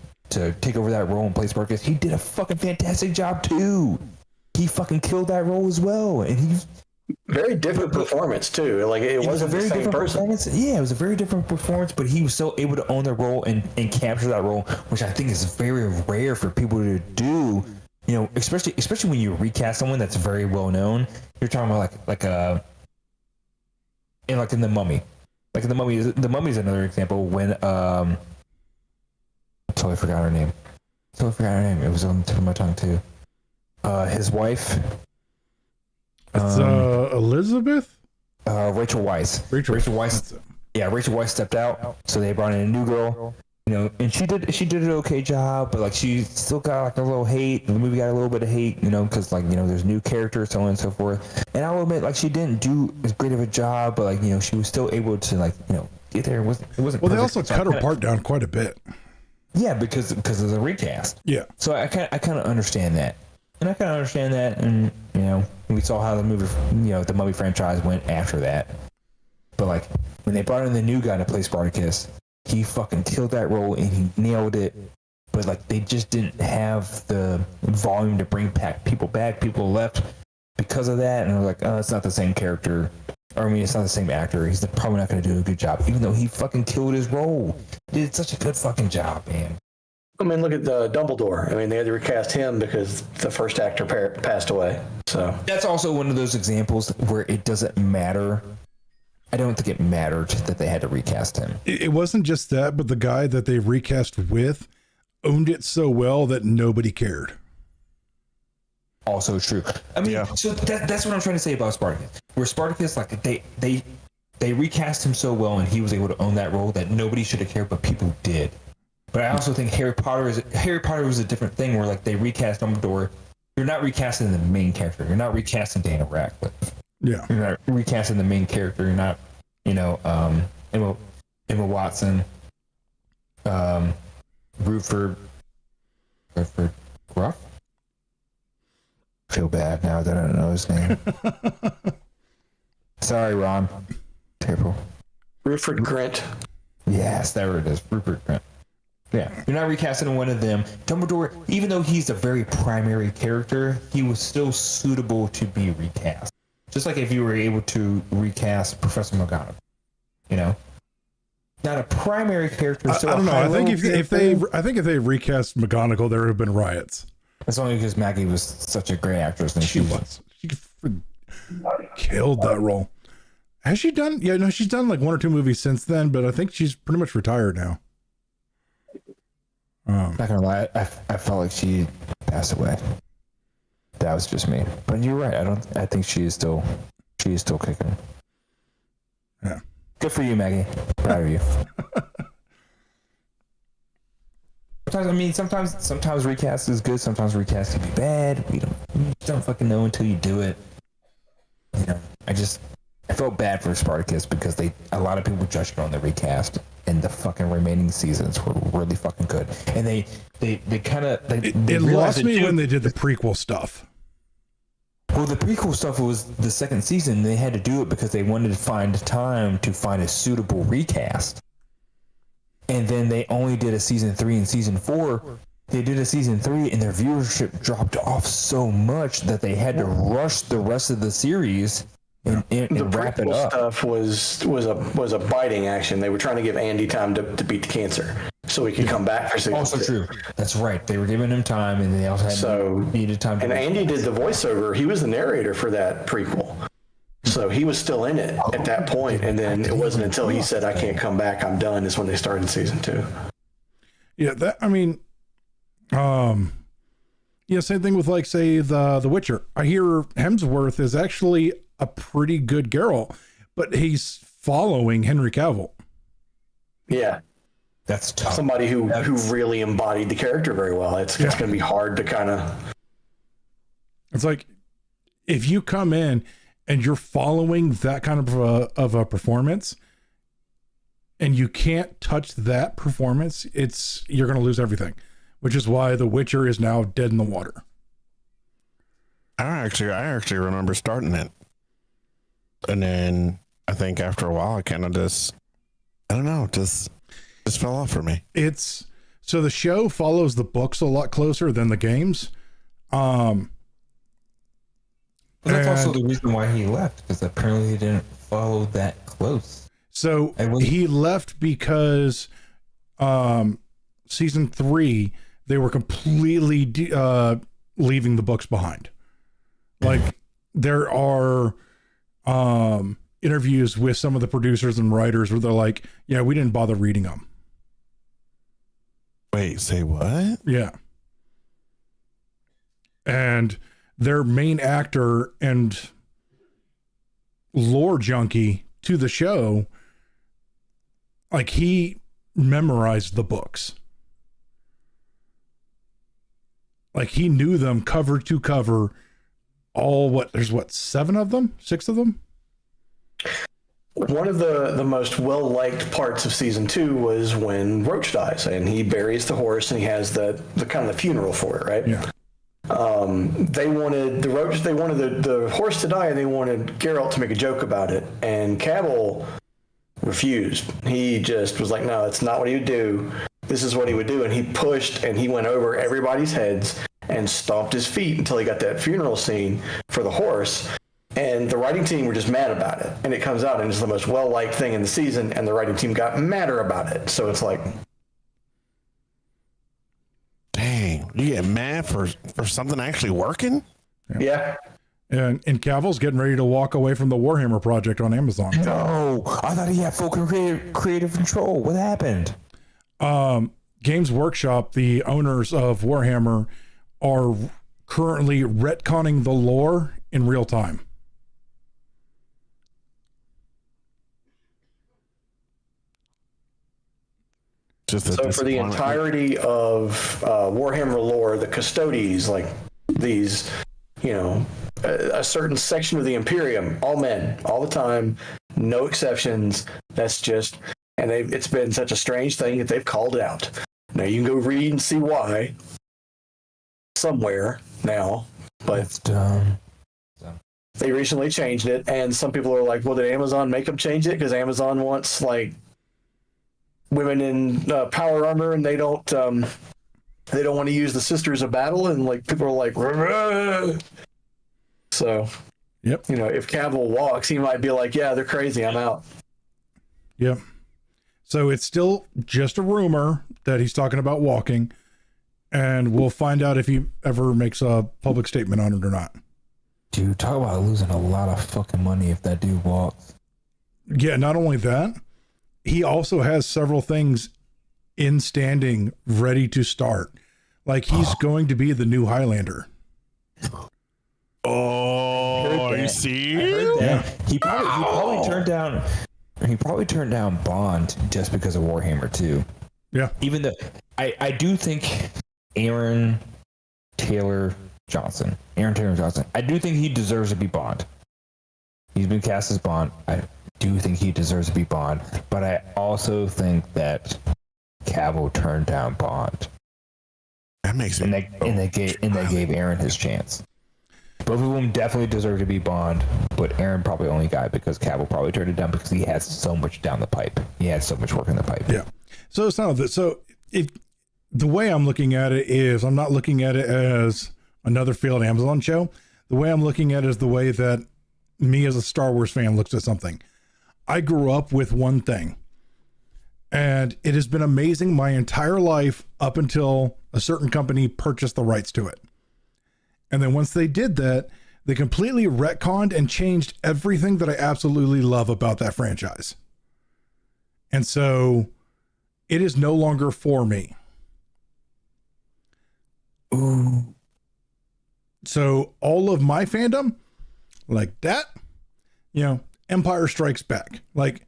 S5: take over that role and play Spartacus, he did a fucking fantastic job too. He fucking killed that role as well, and he's
S4: very different performance too. Like it wasn't the same person.
S5: Yeah, it was a very different performance, but he was so able to own the role and capture that role, which I think is very rare for people to do. You know, especially when you recast someone that's very well known. You're talking about in the Mummy. Like the Mummy is another example when I totally forgot her name. It was on the tip of my tongue too. His wife.
S1: It's Elizabeth?
S5: Rachel Weisz. Rachel Weisz. Yeah, Rachel Weisz stepped out, so they brought in a new girl. You know, and she did an okay job, but like she still got like a little hate. The movie got a little bit of hate, you know, because like, you know, there's new characters, so on and so forth. And I'll admit, like, she didn't do as great of a job, but like, you know, she was still able to like, you know, get there. It wasn't.
S1: Well,
S5: perfect,
S1: they also cut her part down quite a bit.
S5: Yeah, because of the recast.
S1: Yeah.
S5: So I kind of understand that, and you know, we saw how the movie, you know, the Mummy franchise went after that. But like when they brought in the new guy to play Spartacus, he fucking killed that role and he nailed it. But like they just didn't have the volume to bring people back. People left because of that, and I was like, oh, it's not the same character. Or I mean, it's not the same actor. He's probably not going to do a good job, even though he fucking killed his role. He did such a good fucking job, man.
S4: I mean, look at the Dumbledore. I mean, they had to recast him because the first actor passed away. So
S5: that's also one of those examples where it doesn't matter. I don't think it mattered that they had to recast him.
S1: It wasn't just that, but the guy that they recast with owned it so well that nobody cared.
S5: Also true. I mean,
S2: Yeah.
S5: So that's what I'm trying to say about Spartacus. Where Spartacus, like they recast him so well, and he was able to own that role that nobody should have cared, but people did. But I also think Harry Potter was a different thing, where like they recast Dumbledore. You're not recasting the main character. You're not recasting Daniel Radcliffe.
S1: Yeah.
S5: You're not recasting the main character. You're not, you know, Emma Watson, Rupert Gruff. I feel bad now that I don't know his name. Sorry, Ron. Terrible.
S4: Rupert Grint.
S5: Yes, there it is. Rupert Grint. Yeah, you're not recasting one of them. Dumbledore, even though he's a very primary character, he was still suitable to be recast. Just like if you were able to recast Professor McGonagall, you know, not a primary character.
S1: I don't know. I think if they recast McGonagall, there would have been riots.
S5: That's only because Maggie was such a great actress, and
S1: She killed that role. Has she done? Yeah, no, she's done like one or two movies since then, but I think she's pretty much retired now.
S5: Not gonna lie, I felt like she passed away. That was just me. But you're right. I think she is still kicking.
S1: Yeah.
S5: Good for you, Maggie. Proud of you. Sometimes recast is good. Sometimes recast can be bad. You don't fucking know until you do it. You know, I felt bad for Spartacus because a lot of people judged it on the recast, and the fucking remaining seasons were really fucking good. And they kind of
S1: it lost me when they did the prequel stuff.
S5: Well, the prequel stuff was the second season. They had to do it because they wanted to find time to find a suitable recast. And then they only did a season 3 and season 4. They did a season 3, and their viewership dropped off so much that they had to rush the rest of the series and wrap it up.
S4: Stuff was a biting action. They were trying to give Andy time to beat the cancer, so he could come back for season 2.
S5: Also true. That's right. They were giving him time, and they also needed time.
S4: And Andy did the voiceover. He was the narrator for that prequel, so he was still in it at that point. And then it wasn't until he said, "I can't come back. I'm done," is when they started season 2.
S1: Yeah, same thing with like say the Witcher. I hear Hemsworth is actually a pretty good Geralt, but he's following Henry Cavill.
S4: Yeah,
S5: that's tough.
S4: Somebody who really embodied the character very well. It's going to be hard to kind of.
S1: It's like if you come in and you're following that kind of a performance, and you can't touch that performance, you're going to lose everything. Which is why The Witcher is now dead in the water.
S2: I actually remember starting it, and then I think after a while, I kind of just, I don't know, just fell off for me.
S1: It's so the show follows the books a lot closer than the games.
S5: But that's also
S1: and-
S5: the reason why he left, because apparently he didn't follow that close.
S1: So he left because season 3 they were completely leaving the books behind. Like there are interviews with some of the producers and writers where they're like, yeah, we didn't bother reading them.
S2: Wait, say what?
S1: Yeah. And their main actor and lore junkie to the show, like he memorized the books. Like he knew them cover to cover. There's 7 of them? 6 of them?
S4: One of the most well-liked parts of season 2 was when Roach dies and he buries the horse and he has the kind of the funeral for it, right?
S1: Yeah.
S4: They wanted the horse to die and they wanted Geralt to make a joke about it, and Cavill refused. He just was like, no, that's not what he would do. This is what he would do. And he pushed and he went over everybody's heads and stomped his feet until he got that funeral scene for the horse. And the writing team were just mad about it. And it comes out and it's the most well-liked thing in the season, and the writing team got madder about it. So it's like,
S2: Dang, you get mad for something actually working?
S4: yeah.
S1: And Cavill's getting ready to walk away from the Warhammer project on Amazon.
S5: No, I thought he had full creative control. What happened?
S1: Games Workshop, the owners of Warhammer, are currently retconning the lore in real time.
S4: So for the entirety of Warhammer lore, the Custodies, like these, a certain section of the Imperium, all men, all the time, no exceptions. That's just, and it's been such a strange thing that they've called it out. Now you can go read and see why somewhere now, but
S5: It's dumb.
S4: they recently changed it, and some people are like, well, did Amazon make them change it? Because Amazon wants like women in power armor, and they don't want to use the Sisters of Battle, and like people are like, "Rah!" So
S1: Yep.
S4: if Cavill walks, he might be like, yeah, they're crazy, I'm out.
S1: Yep. So it's still just a rumor that he's talking about walking, and we'll find out if he ever makes a public statement on it or not.
S5: Dude, talk about losing a lot of fucking money if that dude walks.
S1: Yeah, not only that, he also has several things in standing ready to start. Like he's going to be the new Highlander.
S2: Oh, you see?
S5: Yeah. He probably turned down Bond just because of Warhammer 2.
S1: Yeah.
S5: Even though I do think Aaron Taylor Johnson, I do think he deserves to be Bond. He's been cast as Bond. I do think he deserves to be Bond, but I also think that Cavill turned down Bond.
S2: That makes it.
S5: And they gave Aaron his chance. Both of them definitely deserve to be Bond, but Aaron probably only got it because Cavill probably turned it down because he had so much down the pipe. He had so much work in the pipe.
S1: Yeah. So it's not that. So the way I'm looking at it is I'm not looking at it as another failed Amazon show. The way I'm looking at it is the way that me as a Star Wars fan looks at something. I grew up with one thing, and it has been amazing my entire life up until a certain company purchased the rights to it. And then once they did that, they completely retconned and changed everything that I absolutely love about that franchise. And so it is no longer for me.
S5: Ooh.
S1: So all of my fandom, like that, Empire Strikes Back. Like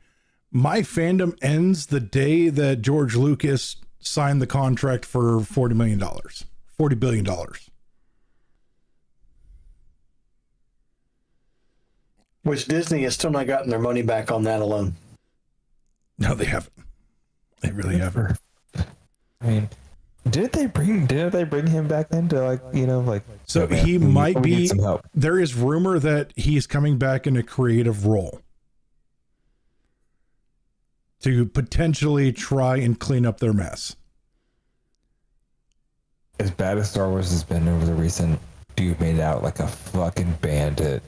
S1: my fandom ends the day that George Lucas signed the contract for $40 billion.
S4: Which Disney has still not gotten their money back on that alone.
S1: No, they haven't. They really haven't.
S5: I mean, Didn't they bring him back into like
S1: So
S5: okay,
S1: he
S5: we
S1: might
S5: need
S1: be.
S5: some help.
S1: There is rumor that he's coming back in a creative role to potentially try and clean up their mess.
S5: As bad as Star Wars has been over the recent, dude made out like a fucking bandit.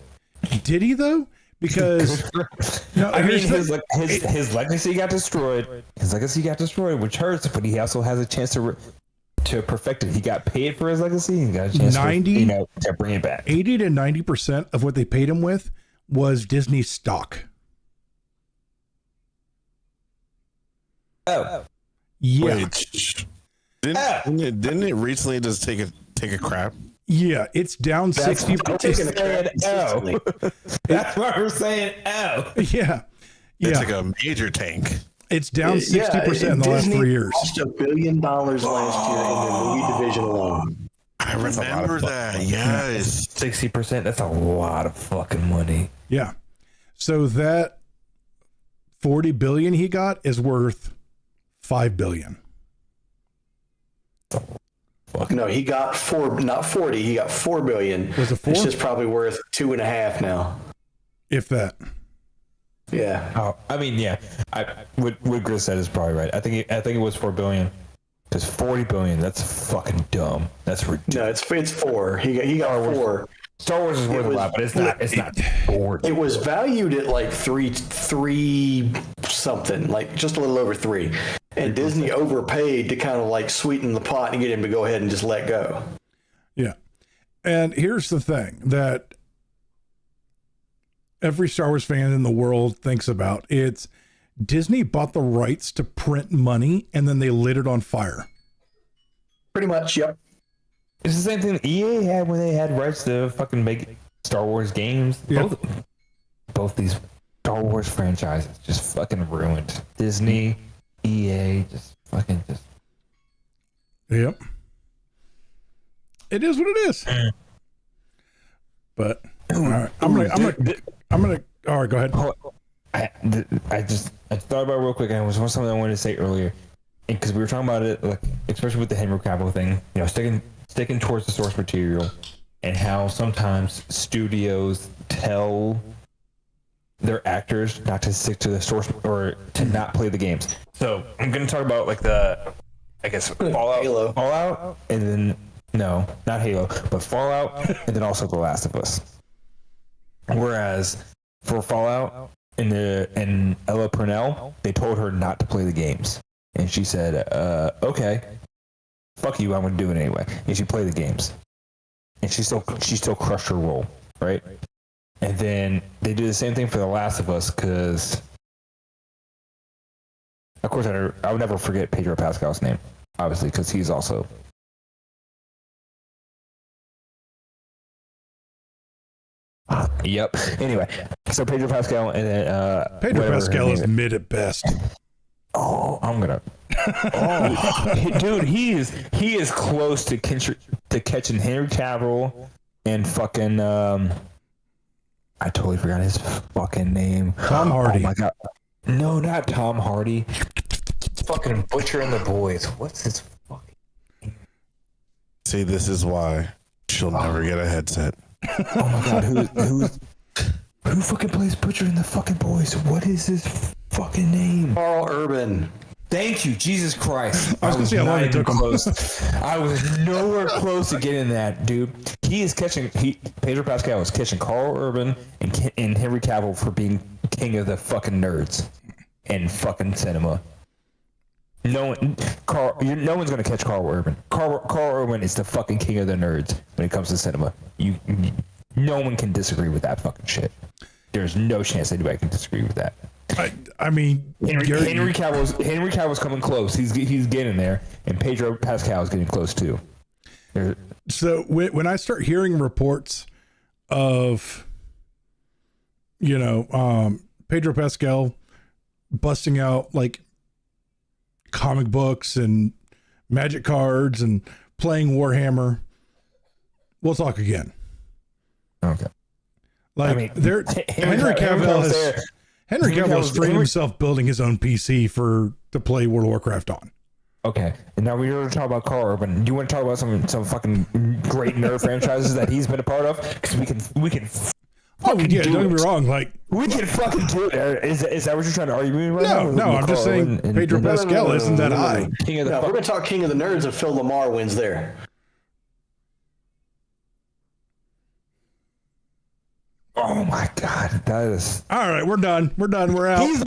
S1: Did he though? Because no,
S5: I mean,
S1: here's
S5: his legacy got destroyed. His legacy got destroyed, which hurts. But he also has a chance to perfect it. He got paid for his legacy and got a chance to bring it back.
S1: 80 to 90% of what they paid him with was Disney stock.
S5: Oh,
S1: Yeah.
S2: Wait, didn't it recently just take a crap?
S1: Yeah, it's down 60.
S4: taking a crap consistently.
S5: That's why we're saying oh.
S1: Yeah.
S2: It
S1: Yeah.
S2: took a major tank.
S1: It's down 60% in the last 3 years.
S4: Lost $1 billion last year in the movie division alone.
S2: I remember that. Yes.
S5: 60%. That's a lot of fucking money.
S1: Yeah. So that 40 billion he got is worth 5 billion.
S4: No, he got not 40. He got 4 billion.
S1: Was it 4?
S4: It's just probably worth 2.5 now.
S1: If that.
S4: Yeah.
S5: Oh, I mean, yeah. What Chris said is probably right. I think it was 4 billion. Because 40 billion, that's fucking dumb. That's ridiculous.
S4: No, it's 4. He got 4.
S5: Star Wars is worth a lot, but it's not 4.
S4: It was valued at like three something, like just a little over 3. And Disney overpaid to kind of like sweeten the pot and get him to go ahead and just let go.
S1: Yeah. And here's the thing that every Star Wars fan in the world thinks about. It's Disney bought the rights to print money and then they lit it on fire.
S4: Pretty much, yep.
S5: It's the same thing EA had when they had rights to fucking make Star Wars games.
S1: Yeah.
S5: Both these Star Wars franchises just fucking ruined. Disney, EA, just.
S1: Yep. It is what it is. But all right, I'm gonna. All right, go ahead.
S5: I thought about it real quick, and it was something I wanted to say earlier, because we were talking about it, like especially with the Henry Cavill thing, sticking towards the source material, and how sometimes studios tell their actors not to stick to the source or to not play the games. So I'm going to talk about like Fallout, and then no, not Halo, but Fallout, and then also The Last of Us. Whereas for Fallout and Ella Purnell, they told her not to play the games, and she said, "Okay, fuck you, I'm going to do it anyway." And she played the games, and she still crushed her role, right? And then they do the same thing for The Last of Us, because, of course, I would never forget Pedro Pascal's name, obviously, because he's also. Yep. Anyway, so Pedro Pascal and then
S1: Pedro Pascal is mid at best.
S5: Oh, I'm gonna. Oh, dude, he is close to catching Henry Cavill and fucking I totally forgot his fucking name.
S1: Tom Hardy.
S5: Oh my god. No, not Tom Hardy. Fucking Butcher and the Boys. What's his fucking name?
S2: See, this is why she'll never get a headset.
S5: Oh my god, who fucking plays Butcher and the fucking Boys? What is his fucking name?
S4: Carl Urban.
S5: Thank you, Jesus Christ.
S1: I was gonna see how long it took him.
S5: close. I was nowhere close to getting that, dude. Pedro Pascal was catching Carl Urban and Henry Cavill for being king of the fucking nerds in fucking cinema. No one's gonna catch Carl Urban. Carl Urban is the fucking king of the nerds when it comes to cinema. No one can disagree with that fucking shit. There's no chance anybody can disagree with that.
S1: I mean,
S5: Henry Cavill's coming close. He's getting there, and Pedro Pascal is getting close too.
S1: So when I start hearing reports of, Pedro Pascal busting out like comic books and magic cards and playing Warhammer, we'll talk again.
S5: Okay.
S1: Like,
S5: I mean,
S1: Henry Cavill has freed himself building his own PC to play World of Warcraft on.
S5: Okay, and now we're going to talk about Carl Urban. Do you want to talk about some fucking great nerd franchises that he's been a part of? Because we can.
S1: Oh yeah, don't get me wrong. Like
S5: We can fucking do it. Is that what you're trying to argue with me right now?
S1: no, I'm just saying Pedro Pascal isn't that high.
S5: King of the
S4: No, we're gonna talk King of the Nerds and Phil Lamar wins there.
S5: Oh my god, that is.
S1: All right, we're done. We're out.
S5: He's